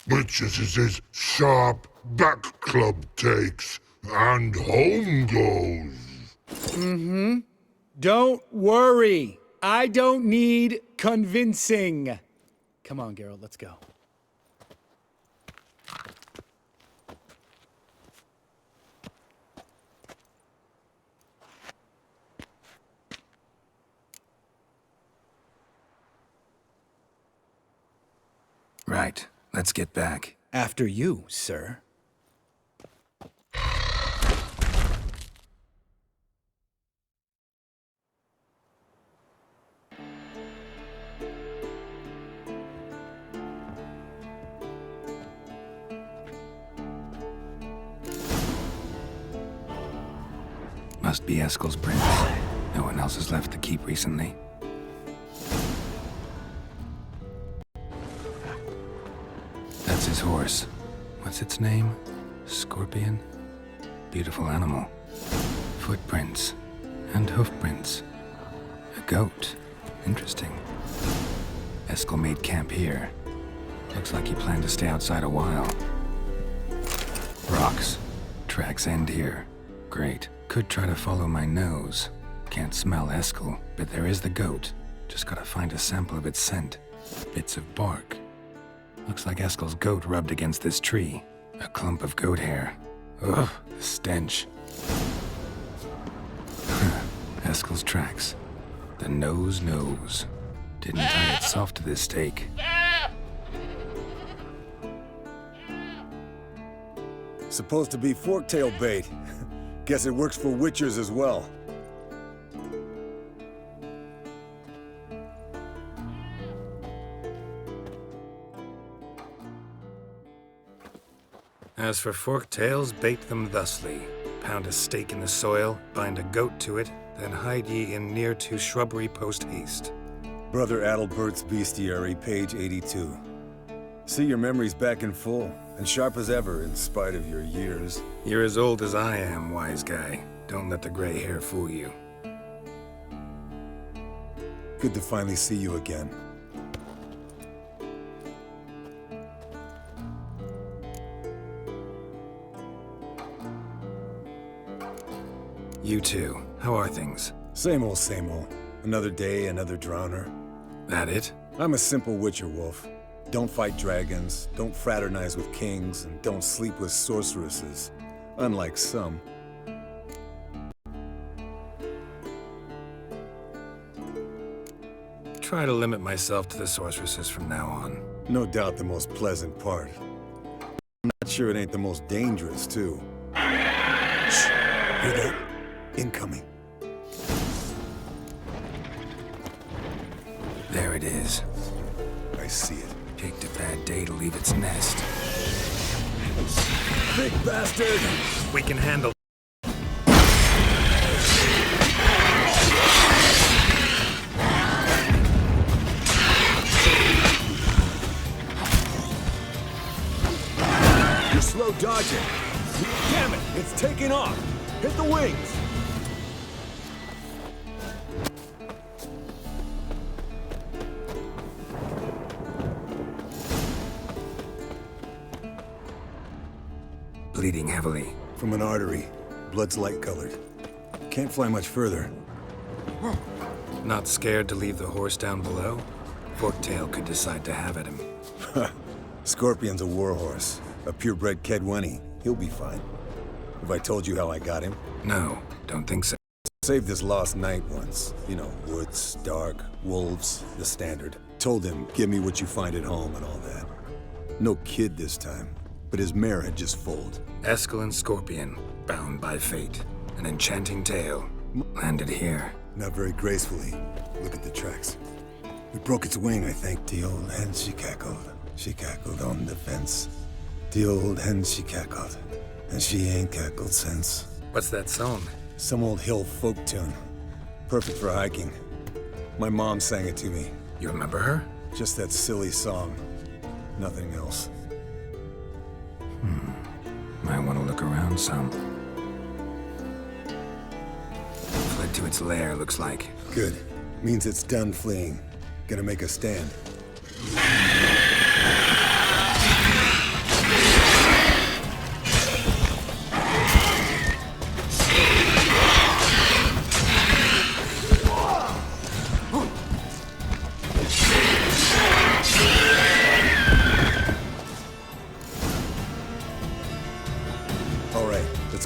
Witches is sharp back club takes, and home goes. Mm-hmm. Don't worry. I don't need convincing. Come on, Geralt, let's go. Right. Let's get back. After you, sir. Must be Eskel's prince. No one else has left the keep recently. That's his horse. What's its name? Scorpion? Beautiful animal. Footprints. And hoofprints. A goat. Interesting. Eskel made camp here. Looks like he planned to stay outside a while. Rocks. Tracks end here. Great. Could try to follow my nose. Can't smell Eskel, but there is the goat. Just gotta find a sample of its scent. Bits of bark. Looks like Eskel's goat rubbed against this tree. A clump of goat hair. Ugh, the stench. Eskel's tracks. The nose knows. Didn't tie itself to this stake. Supposed to be forktail bait. Guess it works for witchers as well. As for forktails, bait them thusly. Pound a stake in the soil, bind a goat to it, then hide ye in near to shrubbery post haste. Brother Adalbert's Bestiary, page 82. See your memories back in full, and sharp as ever in spite of your years. You're as old as I am, wise guy. Don't let the gray hair fool you. Good to finally see you again. You too. How are things? Same old, same old. Another day, another drowner. That it? I'm a simple witcher wolf. Don't fight dragons, don't fraternize with kings, and don't sleep with sorceresses. Unlike some. Try to limit myself to the sorceresses from now on. No doubt the most pleasant part. I'm not sure it ain't the most dangerous, too. Shh! Hear that? Incoming. There it is. I see it. Picked a bad day to leave its nest. Big bastard! We can handle. You're slow dodging. Damn it! It's taking off! Hit the wings! Bleeding heavily. From an artery. Blood's light-colored. Can't fly much further. Not scared to leave the horse down below? Forktail could decide to have at him. Scorpion's a warhorse. A purebred Kedwenny. He'll be fine. Have I told you how I got him? No, don't think so. Saved this lost knight once. You know, woods, dark, wolves, the standard. Told him, give me what you find at home and all that. No kid this time, but his mare had just foaled. Eskel and Scorpion, bound by fate. An enchanting tale. Landed here. Not very gracefully. Look at the tracks. We broke its wing, I think. The old hen, she cackled. She cackled on the fence. The old hen, she cackled. And she ain't cackled since. What's that song? Some old hill folk tune. Perfect for hiking. My mom sang it to me. You remember her? Just that silly song. Nothing else. Might want to look around some. Fled to its lair, looks like. Good. Means it's done fleeing. Gonna make a stand.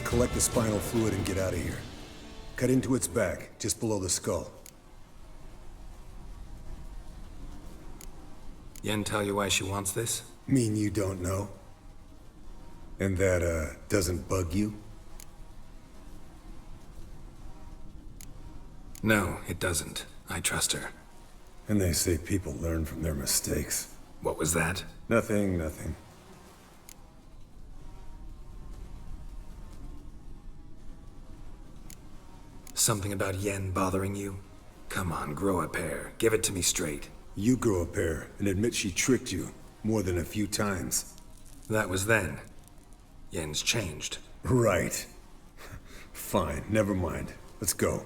Collect the spinal fluid and get out of here. Cut into its back, just below the skull. Yen tell you why she wants this? Mean you don't know? And that, doesn't bug you? No, it doesn't. I trust her. And they say people learn from their mistakes. What was that? Nothing, nothing. Something about Yen bothering you? Come on, grow a pair. Give it to me straight. You grow a pair and admit she tricked you more than a few times. That was then. Yen's changed. Right. Fine, never mind. Let's go.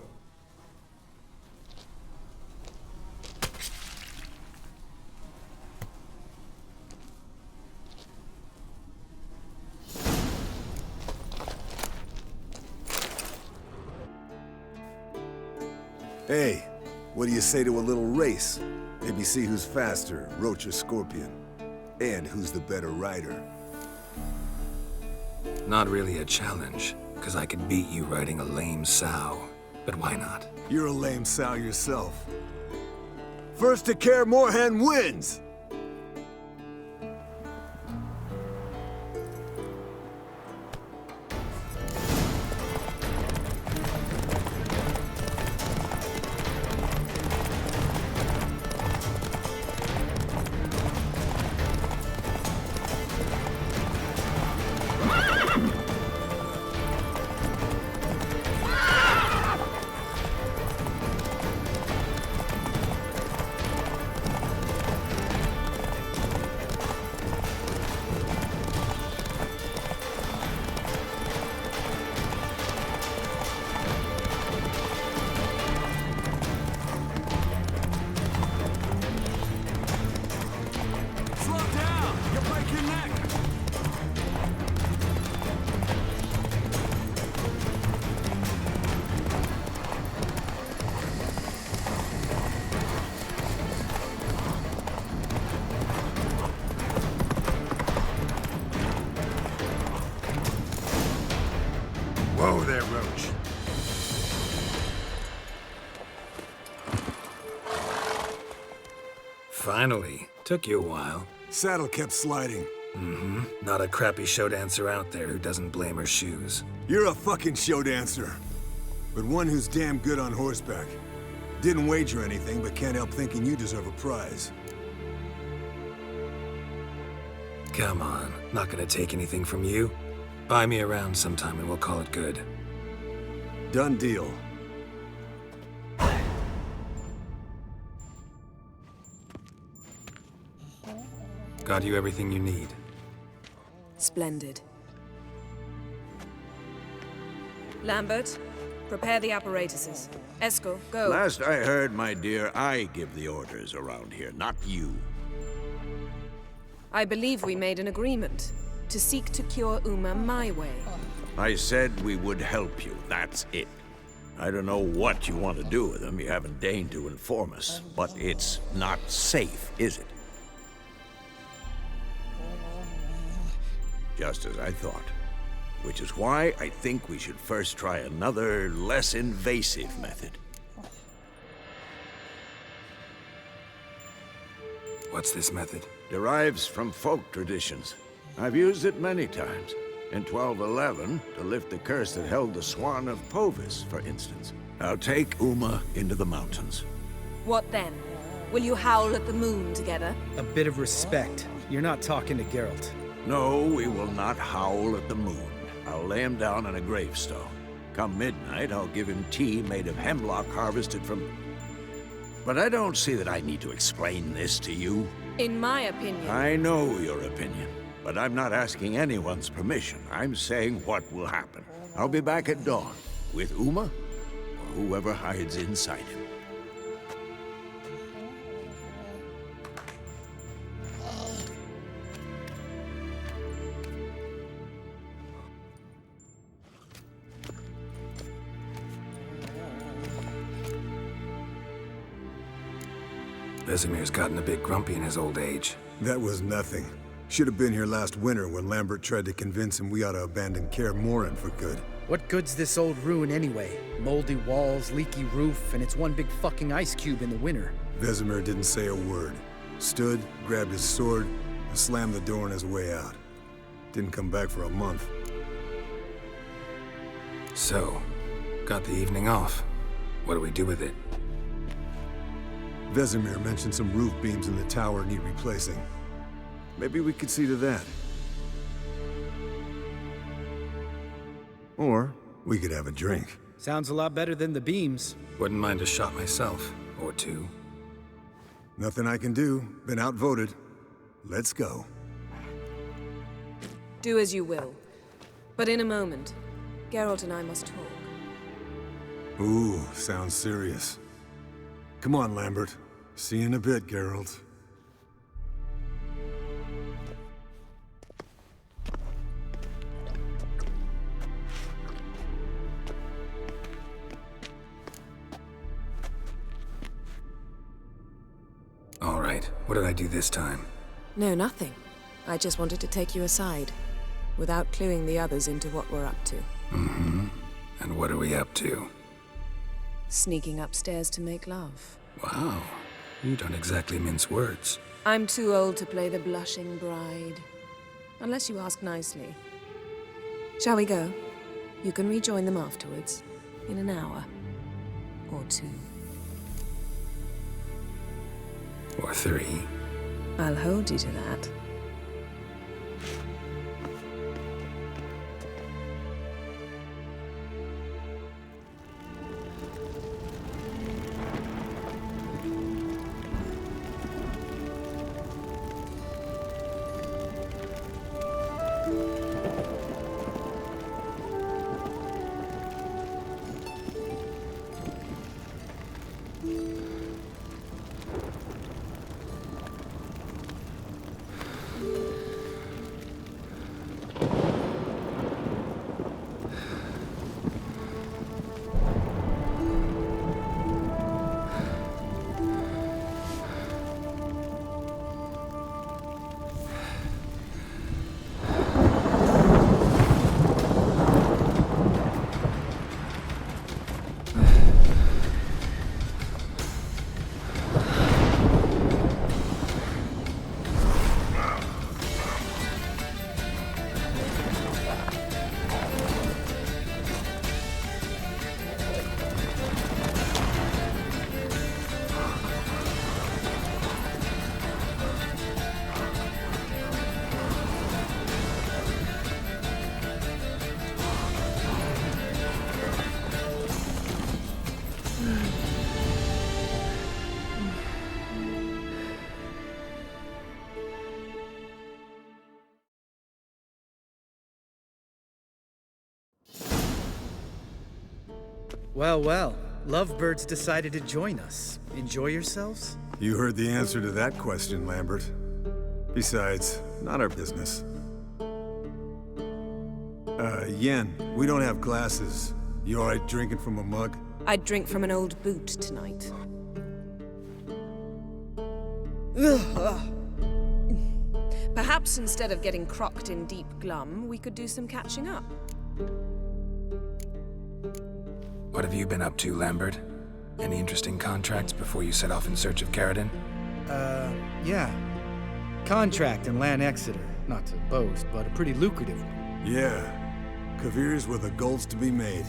Hey, What do you say to a little race? Maybe see who's faster, Roach or Scorpion. And who's the better rider. Not really a challenge, because I could beat you riding a lame sow. But why not? You're a lame sow yourself. First to Kaer Morhen wins! Whoa there, Roach. Finally. Took you a while. Saddle kept sliding. Mm-hmm. Not a crappy show dancer out there who doesn't blame her shoes. You're a fucking show dancer. But one who's damn good on horseback. Didn't wager anything, but can't help thinking you deserve a prize. Come on. Not gonna take anything from you. Buy me around sometime and we'll call it good. Done deal. Got you everything you need. Splendid. Lambert, prepare the apparatuses. Esco, go. Last I heard, my dear, I give the orders around here, not you. I believe we made an agreement to seek to cure Uma my way. I said we would help you, that's it. I don't know what you want to do with them, you haven't deigned to inform us, but it's not safe, is it? Just as I thought. Which is why I think we should first try another, less invasive method. What's this method? Derives from folk traditions. I've used it many times. In 1211, to lift the curse that held the Swan of Povis, for instance. I'll take Uma into the mountains. What then? Will you howl at the moon together? A bit of respect. You're not talking to Geralt. No, we will not howl at the moon. I'll lay him down on a gravestone. Come midnight, I'll give him tea made of hemlock harvested from... But I don't see that I need to explain this to you. In my opinion... I know your opinion, but I'm not asking anyone's permission. I'm saying what will happen. I'll be back at dawn, with Uma, or whoever hides inside him. Vesemir's gotten a bit grumpy in his old age. That was nothing. Should have been here last winter when Lambert tried to convince him we ought to abandon Kaer Morhen for good. What good's this old ruin anyway? Moldy walls, leaky roof, and it's one big fucking ice cube in the winter. Vesemir didn't say a word. Stood, grabbed his sword, and slammed the door on his way out. Didn't come back for a month. So, got the evening off. What do we do with it? Vesemir mentioned some roof beams in the tower need replacing. Maybe we could see to that. Or we could have a drink. Sounds a lot better than the beams. Wouldn't mind a shot myself, or two. Nothing I can do. Been outvoted. Let's go. Do as you will. But in a moment, Geralt and I must talk. Ooh, sounds serious. Come on, Lambert. See you in a bit, Geralt. right. What did I do this time? No, nothing. I just wanted to take you aside, without cluing the others into what we're up to. Mm-hmm. And what are we up to? Sneaking upstairs to make love. Wow. You don't exactly mince words. I'm too old to play the blushing bride. Unless you ask nicely. Shall we go? You can rejoin them afterwards. In an hour. Or 2. Or 3. I'll hold you to that. Well, well. Lovebirds decided to join us. Enjoy yourselves? You heard the answer to that question, Lambert. Besides, not our business. Yen, we don't have glasses. You alright drinking from a mug? I'd drink from an old boot tonight. Perhaps instead of getting crocked in deep glum, we could do some catching up. What have you been up to, Lambert? Any interesting contracts before you set off in search of Caradon? Yeah. Contract in Lan Exeter. Not to boast, but a pretty lucrative one. Yeah. Kavir's were the golds to be made.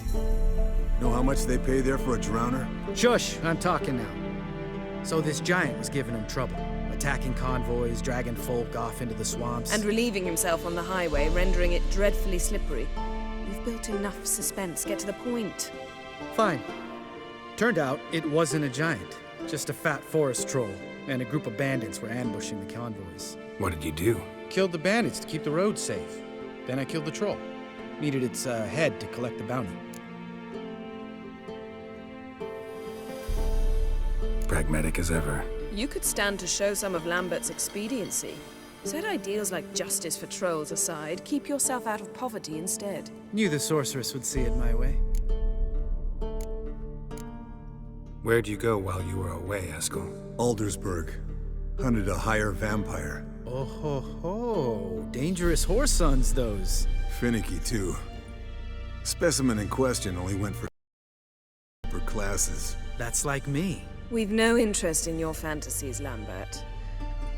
Know how much they pay there for a drowner? Shush! I'm talking now. So this giant was giving him trouble. Attacking convoys, dragging folk off into the swamps. And relieving himself on the highway, rendering it dreadfully slippery. You've built enough suspense. Get to the point. Fine. Turned out it wasn't a giant. Just a fat forest troll. And a group of bandits were ambushing the convoys. What did you do? Killed the bandits to keep the road safe. Then I killed the troll. Needed its head to collect the bounty. Pragmatic as ever. You could stand to show some of Lambert's expediency. Set ideals like justice for trolls aside, keep yourself out of poverty instead. Knew the sorceress would see it my way. Where'd you go while you were away, Eskel? Aldersburg. Hunted a higher vampire. Oh ho ho. Dangerous whoresons, those. Finicky, too. Specimen in question only went for classes. That's like me. We've no interest in your fantasies, Lambert.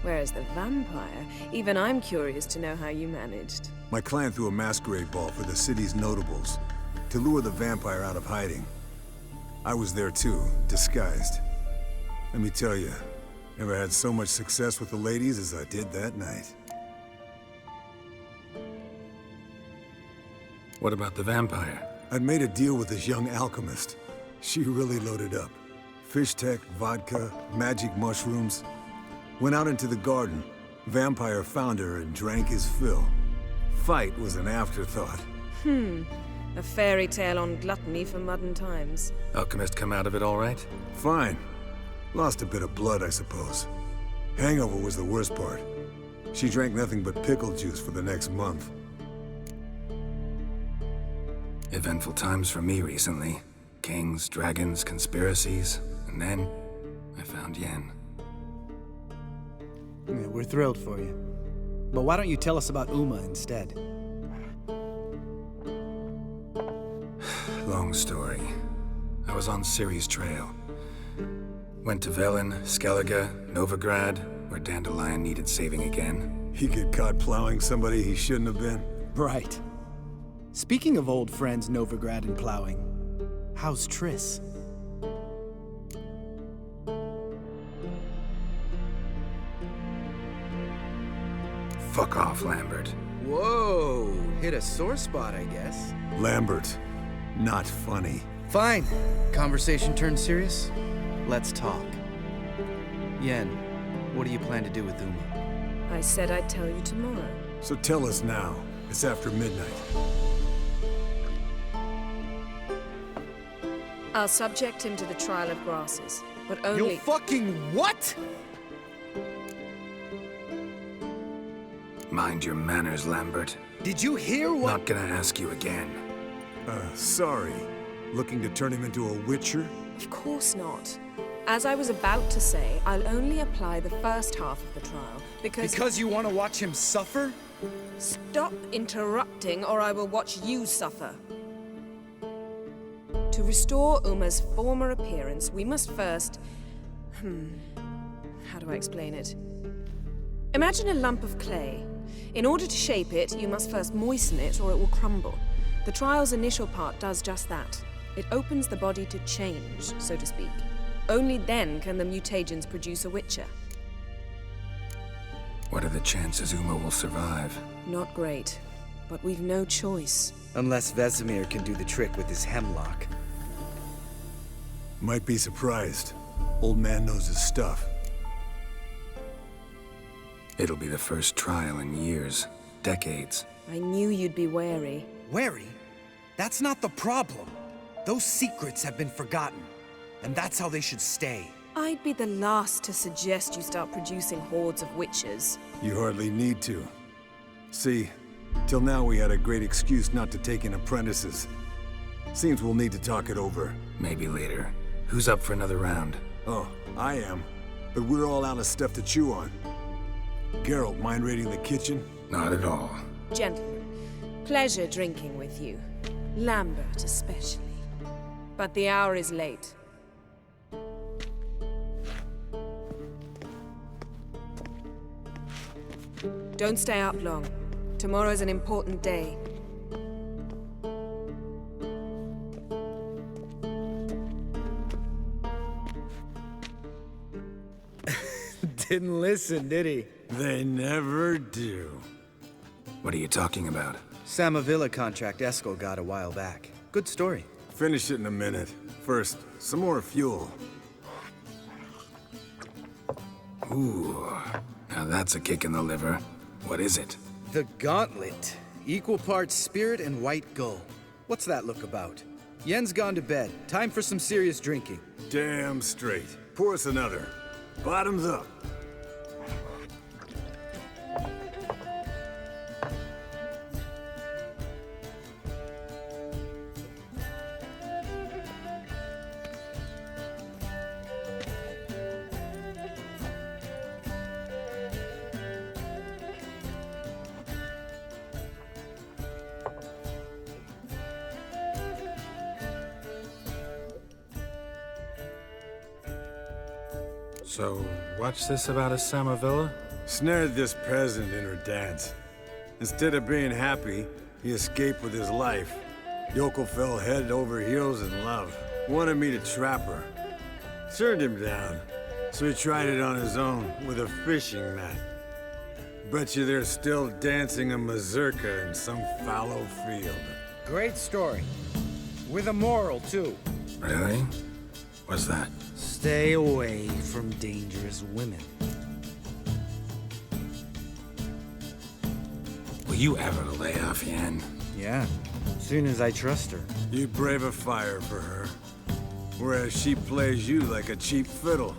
Whereas the vampire, even I'm curious to know how you managed. My clan threw a masquerade ball for the city's notables to lure the vampire out of hiding. I was there too, disguised. Let me tell you, never had so much success with the ladies as I did that night. What about the vampire? I'd made a deal with this young alchemist. She really loaded up. Fish tech, vodka, magic mushrooms. Went out into the garden. Vampire found her and drank his fill. Fight was an afterthought. A fairy tale on gluttony for modern times. Alchemist come out of it all right? Fine. Lost a bit of blood, I suppose. Hangover was the worst part. She drank nothing but pickle juice for the next month. Eventful times for me recently. Kings, dragons, conspiracies, and then I found Yen. Yeah, we're thrilled for you. But why don't you tell us about Uma instead? Long story. I was on Ciri's trail. Went to Velen, Skellige, Novigrad, where Dandelion needed saving again. He get caught plowing somebody he shouldn't have been. Right. Speaking of old friends Novigrad and plowing, how's Triss? Fuck off, Lambert. Whoa, hit a sore spot, I guess. Lambert, not funny. Fine. Conversation turned serious? Let's talk. Yen, what do you plan to do with Uma? I said I'd tell you tomorrow. So tell us now. It's after midnight. I'll subject him to the trial of grasses, but only— You fucking what? Mind your manners, Lambert. Did you hear what— Not gonna ask you again. Sorry. Looking to turn him into a witcher? Of course not. As I was about to say, I'll only apply the first half of the trial, because— Because you want to watch him suffer? Stop interrupting, or I will watch you suffer. To restore Uma's former appearance, we must first— how do I explain it? Imagine a lump of clay. In order to shape it, you must first moisten it, or it will crumble. The trial's initial part does just that. It opens the body to change, so to speak. Only then can the mutagens produce a witcher. What are the chances Uma will survive? Not great, but we've no choice. Unless Vesemir can do the trick with his hemlock. Might be surprised. Old man knows his stuff. It'll be the first trial in years, decades. I knew you'd be wary. Wary? That's not the problem. Those secrets have been forgotten, and that's how they should stay. I'd be the last to suggest you start producing hordes of witches. You hardly need to. See, till now we had a great excuse not to take in apprentices. Seems we'll need to talk it over. Maybe later. Who's up for another round? Oh, I am. But we're all out of stuff to chew on. Geralt, mind raiding the kitchen? Not at all. Gentlemen, pleasure drinking with you. Lambert especially. But the hour is late. Don't stay up long. Tomorrow's an important day. Didn't listen, did he? They never do. What are you talking about? Samavilla contract Eskel got a while back. Good story. Finish it in a minute. First, some more fuel. Ooh, now that's a kick in the liver. What is it? The Gauntlet. Equal parts spirit and white gull. What's that look about? Yen's gone to bed. Time for some serious drinking. Damn straight. Pour us another. Bottoms up. So, what's this about a Samavilla? Snared this peasant in her dance. Instead of being happy, he escaped with his life. Yokel fell head over heels in love. Wanted me to trap her. Turned him down. So he tried it on his own with a fishing net. Bet you they're still dancing a mazurka in some fallow field. Great story. With a moral, too. Really? What's that? Stay away from dangerous women. Will you ever lay off Yen? Yeah, soon as I trust her. You brave a fire for her. Whereas she plays you like a cheap fiddle.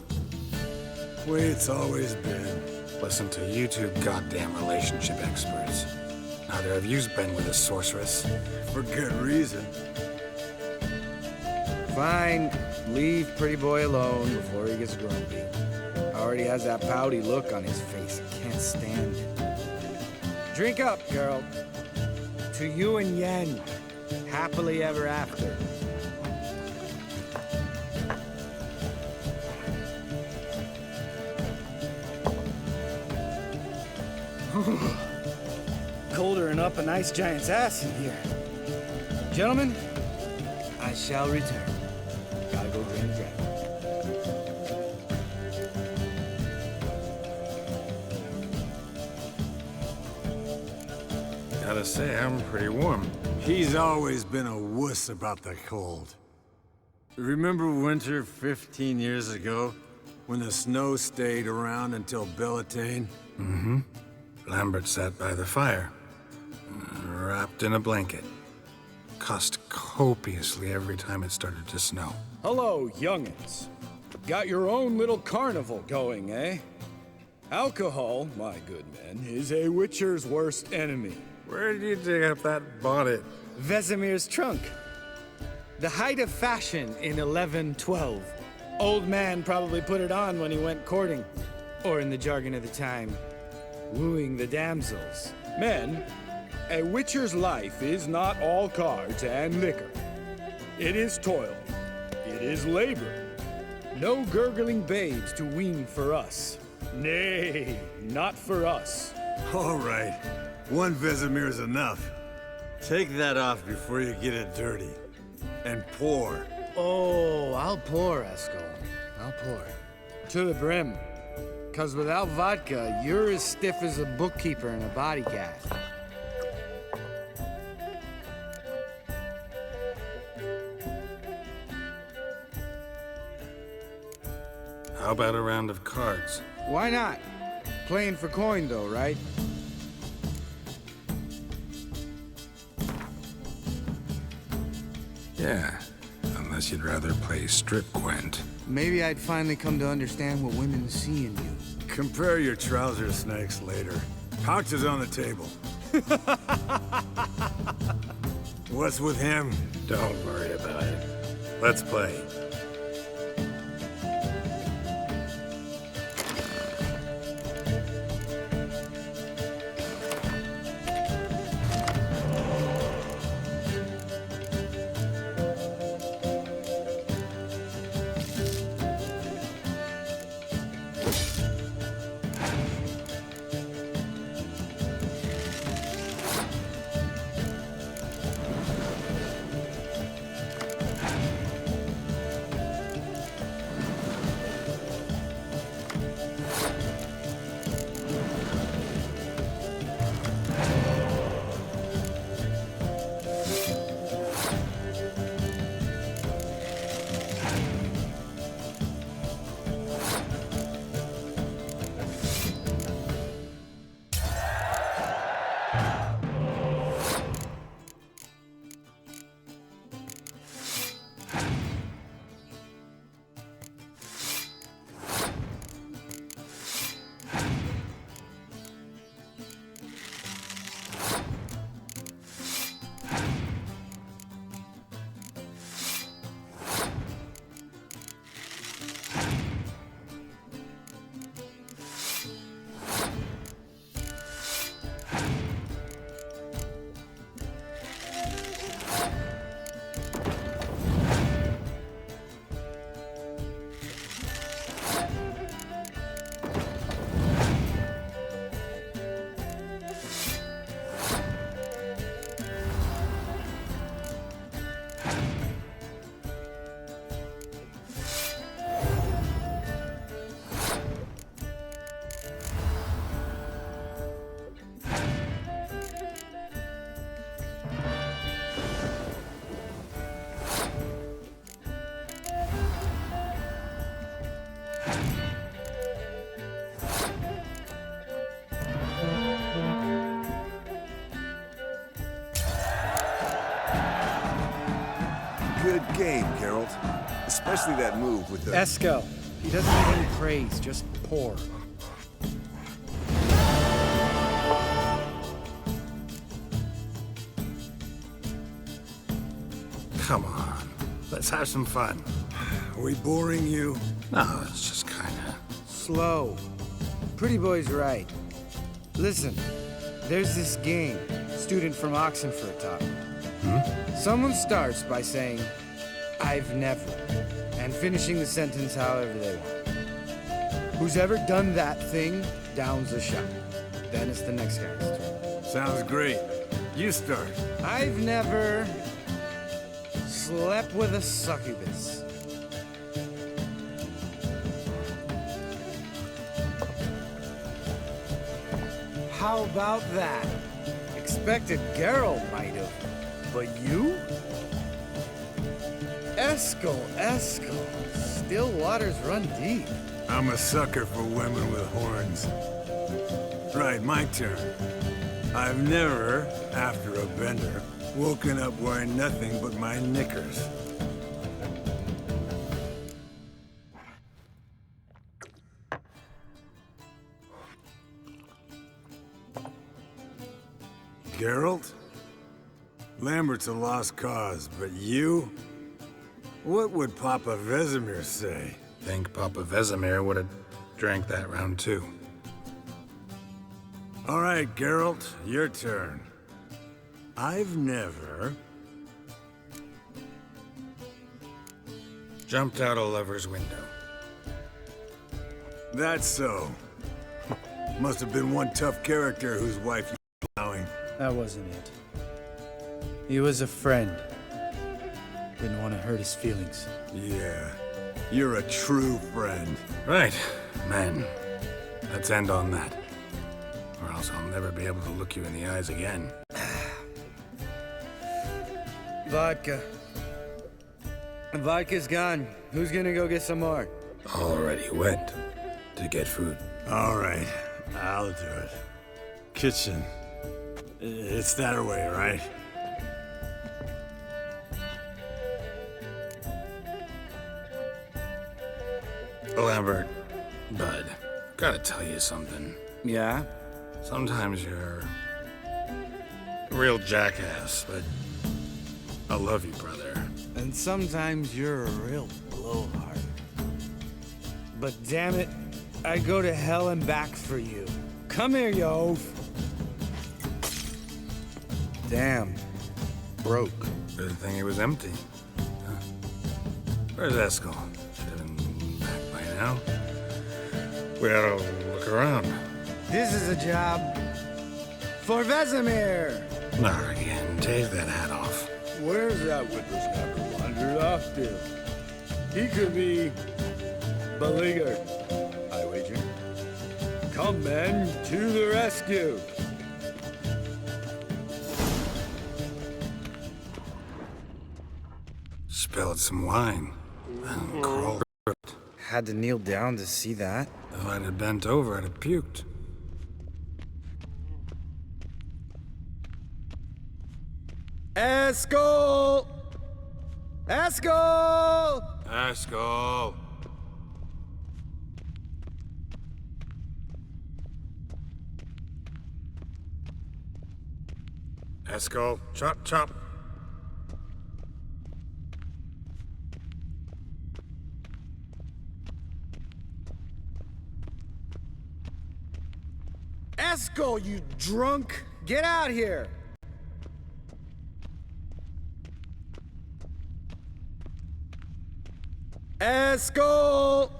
Way it's always been. Listen to you two goddamn relationship experts. Neither of you's been with a sorceress. For good reason. Fine. Leave pretty boy alone before he gets grumpy. How are already has that pouty look on his face. I can't stand it. Drink up, girl. To you and Yen. Happily ever after. Colder and up a nice giant's ass in here. Gentlemen, I shall return. Gotta go drain the dragon. Gotta say, I'm pretty warm. He's always been a wuss about the cold. Remember winter 15 years ago, when the snow stayed around until Bellatane? Mm-hmm. Lambert sat by the fire, wrapped in a blanket. Cussed copiously every time it started to snow. Hello, young'uns. Got your own little carnival going, eh? Alcohol, my good men, is a witcher's worst enemy. Where did you dig up that bonnet? Vesemir's trunk. The height of fashion in 1112. Old man probably put it on when he went courting. Or in the jargon of the time, wooing the damsels. Men, a witcher's life is not all cards and liquor. It is toil. It is labor. No gurgling babes to wean for us. Nay, not for us. All right. One Vesemir is enough. Take that off before you get it dirty. And pour. Oh, I'll pour, Eskel. I'll pour. To the brim. 'Cause without vodka, you're as stiff as a bookkeeper in a body cast. How about a round of cards? Why not? Playing for coin, though, right? Yeah, unless you'd rather play strip Gwent. Maybe I'd finally come to understand what women see in you. Compare your trouser snakes later. Pouch is on the table. What's with him? Don't worry about it. Let's play. Good game, Geralt. Especially that move with the... Eskel. He doesn't need any praise, just pour. Come on, let's have some fun. Are we boring you? No, it's just kinda slow. Pretty boy's right. Listen, there's this game student from Oxenford taught me. Someone starts by saying, I've never, and finishing the sentence however they want. Who's ever done that thing downs a shot. Then it's the next guy's turn. Sounds great. You start. I've never slept with a succubus. How about that? Expected Geralt might have, but you? Eskel. Still waters run deep. I'm a sucker for women with horns. Right, my turn. I've never, after a bender, woken up wearing nothing but my knickers. Geralt? Lambert's a lost cause, but you? What would Papa Vesemir say? Think Papa Vesemir would have drank that round too. All right, Geralt, your turn. I've never... Jumped out a lover's window. That's so. Must have been one tough character whose wife you plowing. That wasn't it. He was a friend. Didn't want to hurt his feelings. Yeah, you're a true friend. Right, man. Let's end on that. Or else I'll never be able to look you in the eyes again. Vodka. Vodka's gone. Who's gonna go get some more? Already went to get food. All right, I'll do it. Kitchen. It's that way, right? Lambert, bud, gotta tell you something. Yeah? Sometimes you're a real jackass, but I love you, brother. And sometimes you're a real blowhard. But damn it, I'd go to hell and back for you. Come here, you oaf. Damn. Broke. Good thing it was empty. Huh. Where's Eskel? Should have been back by now. We ought to look around. This is a job for Vesemir. Not again. Take that hat off. Where's that whippersnapper wandered off to? He could be beleaguered, I wager. Come, men, to the rescue! Spilled some wine. And crawled through it. Had to kneel down to see that. If I'd have bent over, I'd have puked. Eskel! Eskel! Eskel! Eskel, chop, chop. Eskel, you drunk! Get out here! Eskel!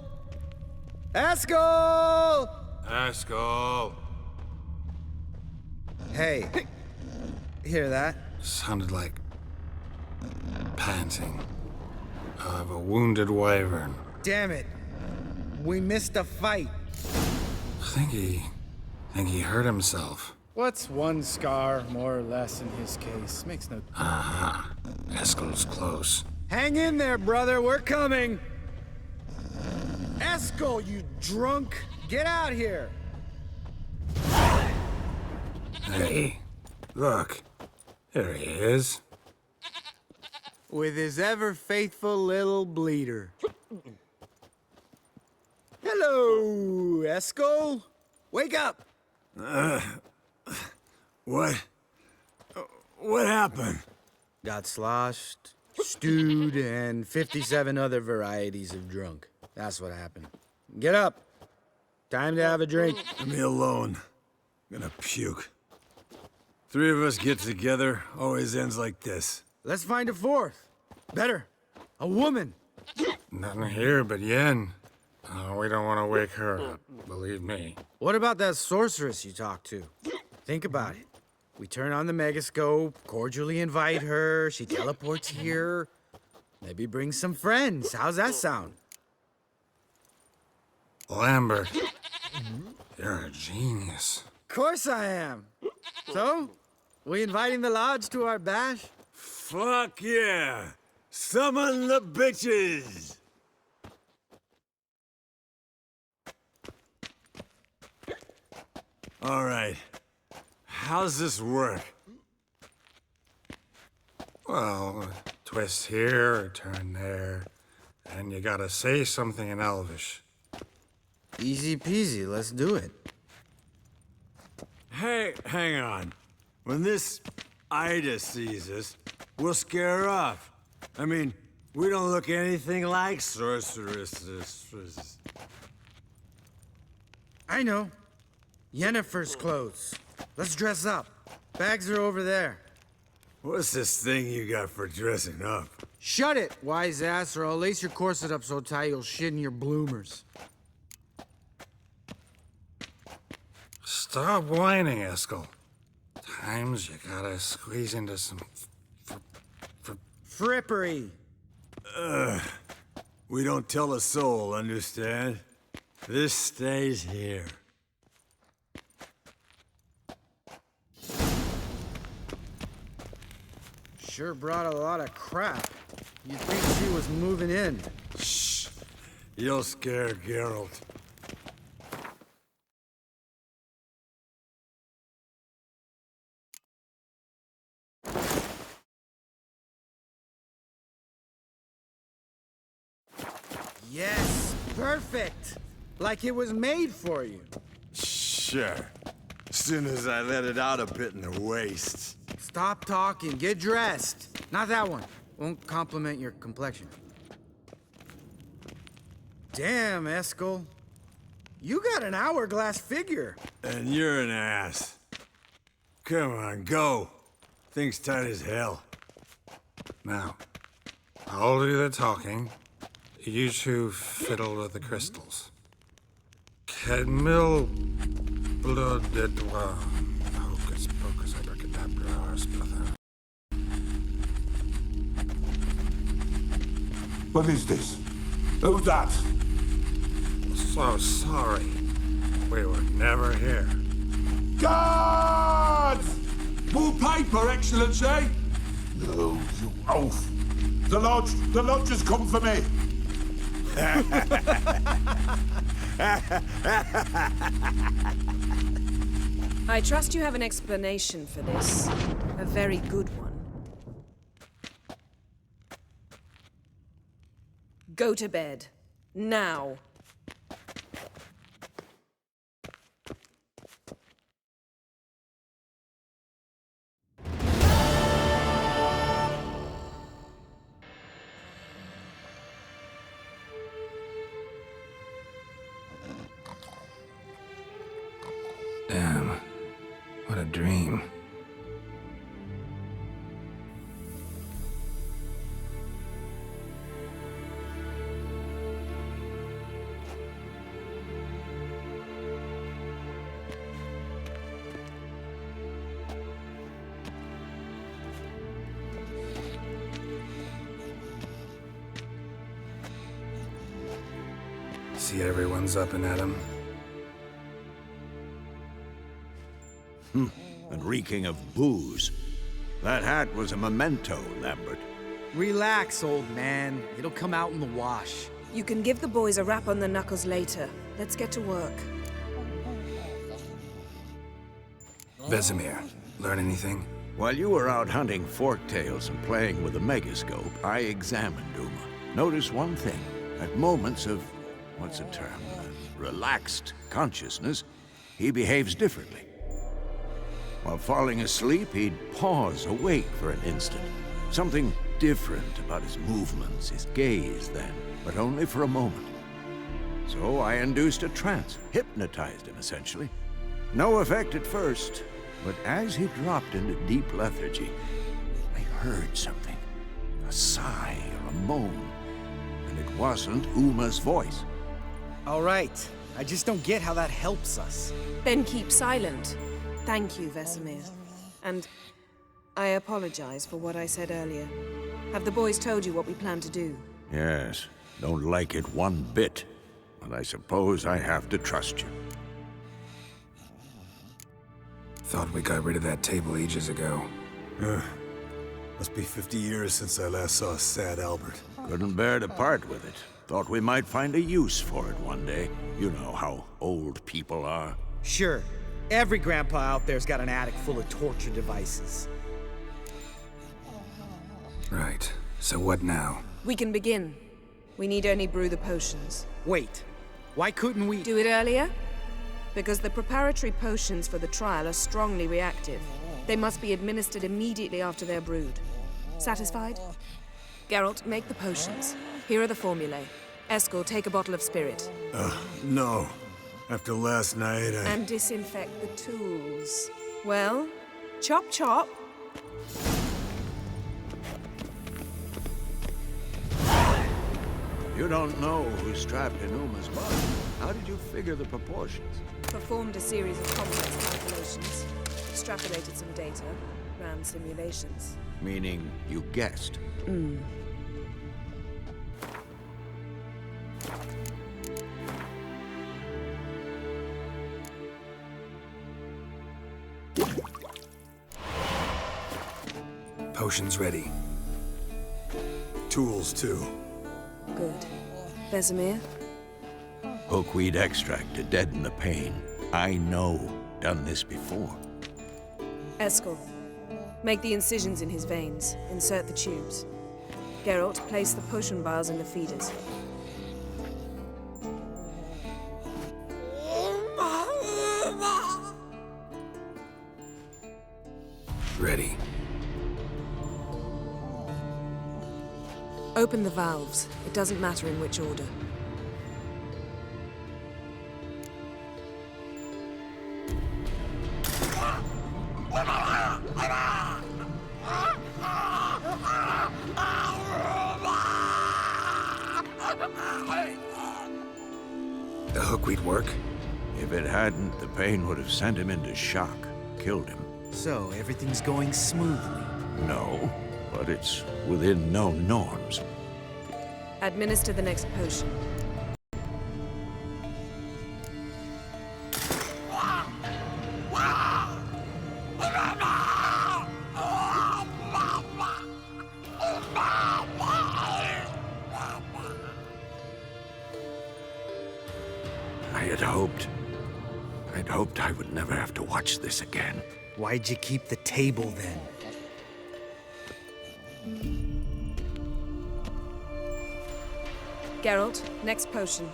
Eskel! Eskel! Hey, hear that? Sounded like panting of a wounded wyvern. Damn it. We missed a fight. Think he hurt himself. What's one scar, more or less, in his case? Makes no... Aha. Eskel's close. Hang in there, brother. We're coming. Eskel, you drunk! Get out here! Hey, look. There he is. With his ever-faithful little bleeder. Hello, Eskel. Wake up! What happened? Got sloshed, stewed, and 57 other varieties of drunk. That's what happened. Get up. Time to have a drink. Leave me alone. I'm gonna puke. Three of us get together, always ends like this. Let's find a fourth. Better. A woman. Nothing here but Yen. Oh, we don't want to wake her up, believe me. What about that sorceress you talked to? Think about it. We turn on the megascope, cordially invite her, she teleports here. Maybe bring some friends. How's that sound? Lambert, you're a genius. Of course I am. So, we inviting the lodge to our bash? Fuck yeah! Summon the bitches! All right. How's this work? Well, twist here, turn there, and you gotta say something in Elvish. Easy peasy, let's do it. Hey, hang on. When this Ida sees us, we'll scare her off. I mean, we don't look anything like sorceresses. I know. Yennefer's clothes. Let's dress up. Bags are over there. What's this thing you got for dressing up? Shut it, wise ass, or I'll lace your corset up so tight you'll shit in your bloomers. Stop whining, Eskel. Times you gotta squeeze into some frippery. We don't tell a soul, understand? This stays here. Sure brought a lot of crap. You'd think she was moving in. Shh. You'll scare Geralt. Yes, perfect. Like it was made for you. Sure. As soon as I let it out a bit in the waist. Stop talking, get dressed. Not that one. Won't compliment your complexion. Damn, Eskel. You got an hourglass figure. And you're an ass. Come on, go. Thing's tight as hell. Now, I'll do the talking. You two fiddle with the crystals. Kedmil blood de doigt. Hocus pocus abracadabra splather. What is this? Who's that? So sorry. We were never here. Guards! More paper, Excellency! No, you oaf. The lodge has come for me. I trust you have an explanation for this. A very good one. Go to bed. Now. Damn. What a dream. See everyone's up and at 'em. And reeking of booze. That hat was a memento, Lambert. Relax, old man. It'll come out in the wash. You can give the boys a rap on the knuckles later. Let's get to work. Vesemir, learn anything? While you were out hunting forktails and playing with the megascope, I examined Uma. Notice one thing. At moments of, what's the term, relaxed consciousness, he behaves differently. While falling asleep, he'd pause awake for an instant. Something different about his movements, his gaze then, but only for a moment. So I induced a trance, hypnotized him essentially. No effect at first, but as he dropped into deep lethargy, I heard something. A sigh or a moan. And it wasn't Uma's voice. All right. I just don't get how that helps us. Then keep silent. Thank you, Vesemir. And I apologize for what I said earlier. Have the boys told you what we plan to do? Yes, don't like it one bit. But I suppose I have to trust you. Thought we got rid of that table ages ago. Must be 50 years since I last saw sad Albert. Couldn't bear to part with it. Thought we might find a use for it one day. You know how old people are. Sure. Every grandpa out there's got an attic full of torture devices. Right. So what now? We can begin. We need only brew the potions. Wait. Why couldn't we... Do it earlier? Because the preparatory potions for the trial are strongly reactive. They must be administered immediately after they're brewed. Satisfied? Geralt, make the potions. Here are the formulae. Eskel, take a bottle of spirit. No. After last night, And disinfect the tools. Well, chop chop. You don't know who's strapped in Uma's body. How did you figure the proportions? Performed a series of complex calculations. Extrapolated some data. Ran simulations. Meaning you guessed. Potions ready. Tools, too. Good. Vesemir? Hookweed extract to deaden the pain. I know. Done this before. Eskel, make the incisions in his veins. Insert the tubes. Geralt, place the potion vials in the feeders. Ready. Open the valves. It doesn't matter in which order. The hookweed work? If it hadn't, the pain would have sent him into shock. Killed him. So, everything's going smoothly? No, but it's within known norms. Administer the next potion. I'd hoped I would never have to watch this again. Why'd you keep the table then? Geralt, next potion.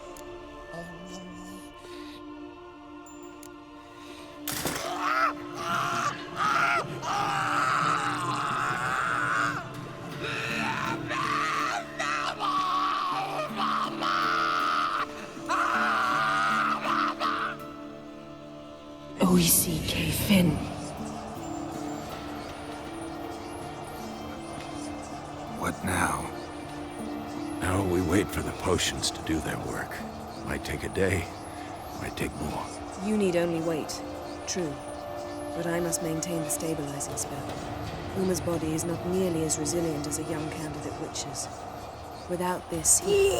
O-E-C-K, Finn. What now? Now we wait for the potions to do their work. Might take a day, might take more. You need only wait. True. But I must maintain the stabilizing spell. Uma's body is not nearly as resilient as a young candidate witch's. Without this, he...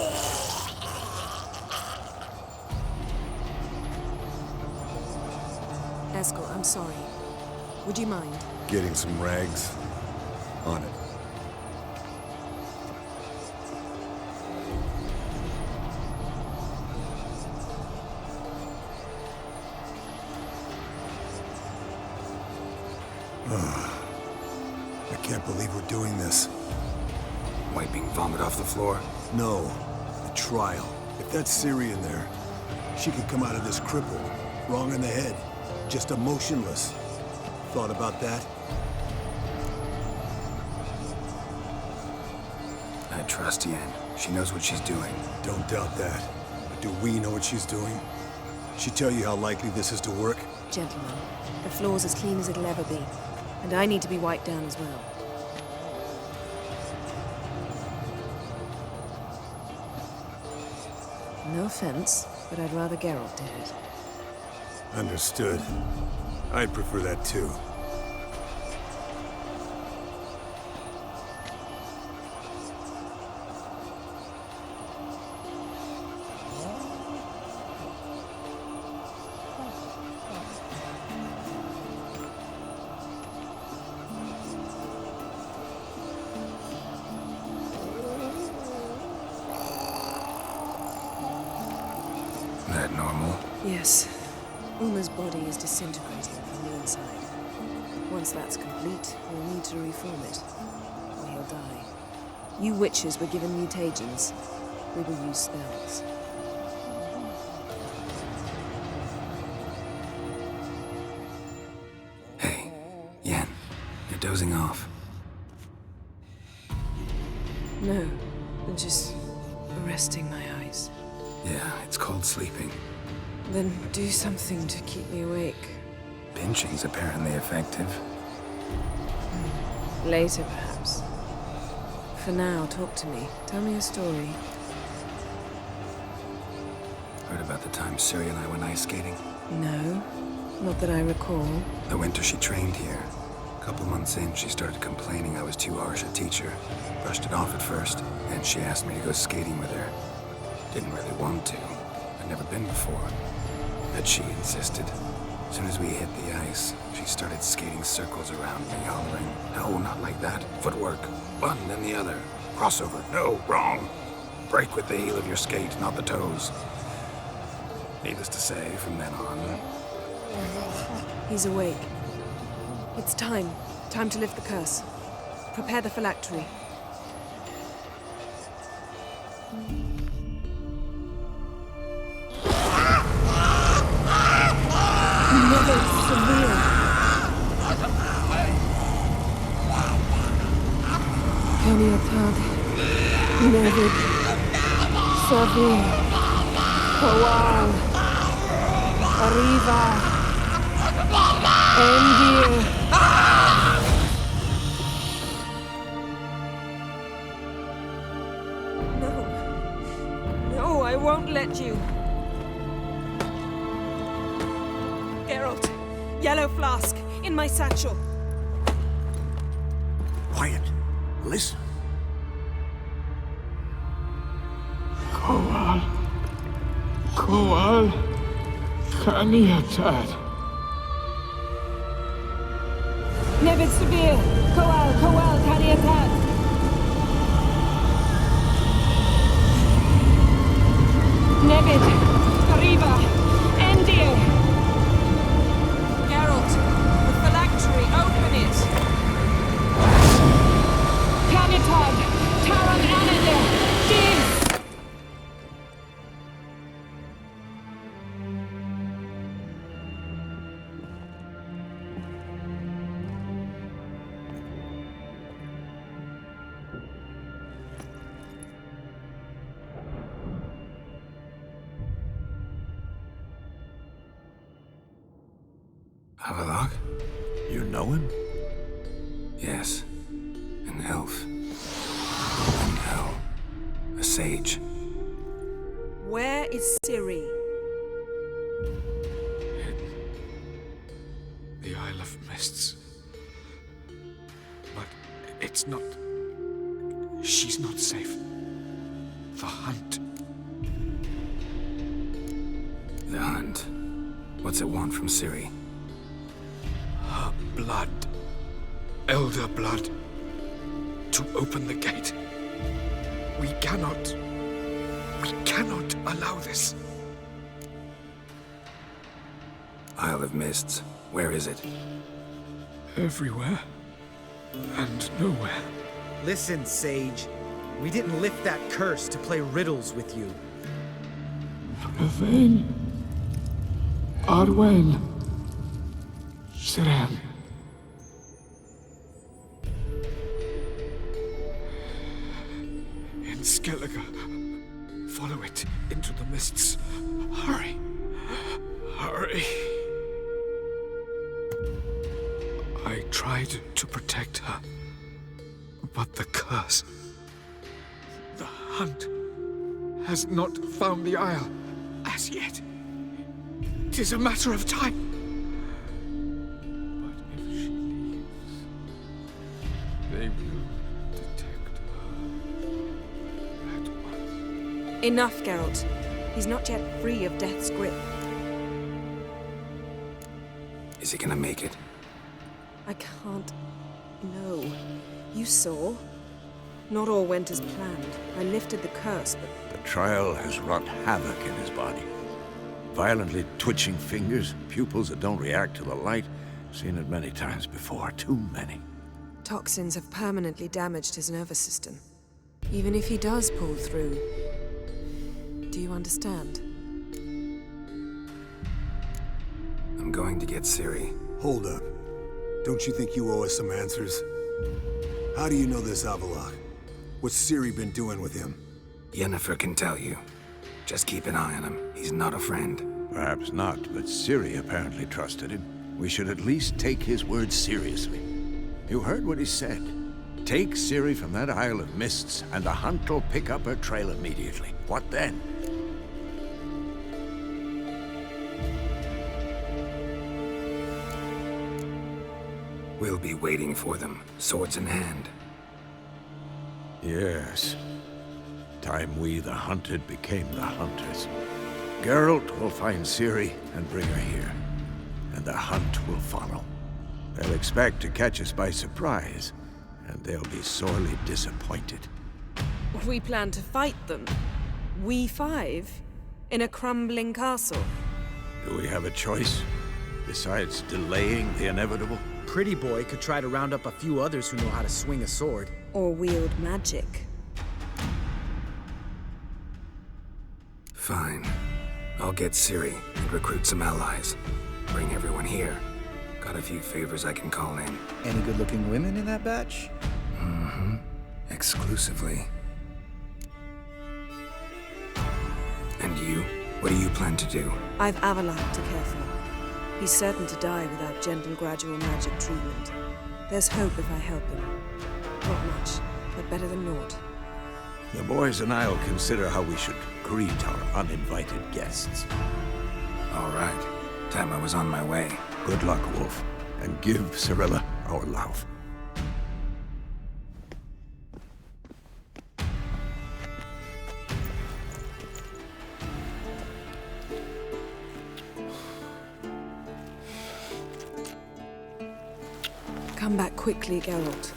Eskel, I'm sorry. Would you mind? Getting some rags. On it. I can't believe we're doing this. Wiping vomit off the floor? No. The trial. If that's Ciri in there, she could come out of this crippled. Wrong in the head. Just emotionless. Thought about that? I trust Yen. She knows what she's doing. Don't doubt that. But Do we know what she's doing? She tell you how likely this is to work? Gentlemen, the floor's as clean as it'll ever be. And I need to be wiped down as well. No offense, but I'd rather Geralt did it. Understood. I'd prefer that too. That normal? Yes. Uma's body is disintegrating from the inside. Once that's complete, we'll need to reform it, or he'll die. You witches were given mutagens. We will use spells. Hey, Yen, you're dozing off. No, I'm just resting my eyes. Yeah, it's called sleeping. Then do something to keep me awake. Pinching's apparently effective. Later, perhaps. For now, talk to me. Tell me a story. Heard about the time Ciri and I went ice skating? No, not that I recall. The winter she trained here. A couple months in, she started complaining I was too harsh a teacher. Brushed it off at first, and she asked me to go skating with her. Didn't really want to. I'd never been before. But she insisted. As soon as we hit the ice, she started skating circles around me, hollering, "No, not like that. Footwork. One, then the other. Crossover. No, wrong. Break with the heel of your skate, not the toes." Needless to say, from then on... He's awake. It's time. Time to lift the curse. Prepare the phylactery. Never severe. Kaniatad. Nevid. Savir. Kawal. Arriva. Endir. No, I won't let you. Geralt, yellow flask, in my satchel. Quiet. Listen. Kowal. Kowal. Kaniatad. Nevid Severe. Kowal, Kaniatad. Nevid. Arriva. Endir. Geralt, the phylactery, open it. Kaniatad. Taran Anadir. Div. Havelock? You know him? Yes. An elf. And hell. A sage. Where is Ciri? The Isle of Mists. But it's not... She's not safe. The hunt. The hunt. What's it want from Ciri? Her blood. Elder blood. To open the gate. We cannot allow this. Isle of Mists. Where is it? Everywhere. And nowhere. Listen, Sage. We didn't lift that curse to play riddles with you. Yvain. Arwen. Siren. In Skellige. follow it into the mists. Hurry. Hurry. I tried to protect her, but the curse, the hunt, has not found the Isle as yet. 'Tis a matter of time. But if she leaves, they will detect her at once. Enough, Geralt. He's not yet free of death's grip. Is he gonna make it? I can't... No. You saw? Not all went as planned. I lifted the curse, but... The trial has wrought havoc in his body. Violently twitching fingers, pupils that don't react to the light. Seen it many times before, too many. Toxins have permanently damaged his nervous system. Even if he does pull through... Do you understand? I'm going to get Ciri. Hold up. Don't you think you owe us some answers? How do you know this Avalok? What's Ciri been doing with him? Yennefer can tell you. Just keep an eye on him. He's not a friend. Perhaps not, but Ciri apparently trusted him. We should at least take his words seriously. You heard what he said. Take Ciri from that Isle of Mists, and the hunt will pick up her trail immediately. What then? We'll be waiting for them, swords in hand. Yes. Time we, the hunted, became the hunters. Geralt will find Ciri and bring her here, and the hunt will follow. They'll expect to catch us by surprise, and they'll be sorely disappointed. We plan to fight them. We five? In a crumbling castle? Do we have a choice? Besides delaying the inevitable? Pretty Boy could try to round up a few others who know how to swing a sword. Or wield magic. Fine. I'll get Ciri and recruit some allies. Bring everyone here. Got a few favors I can call in. Any good-looking women in that batch? Mm-hmm. Exclusively. And you? What do you plan to do? I've Avalok to care for. He's certain to die without gentle, gradual magic treatment. There's hope if I help him. Not much, but better than naught. The boys and I'll consider how we should greet our uninvited guests. All right. Time I was on my way. Good luck, Wolf, and give Cirilla our love. Come back quickly, Geralt.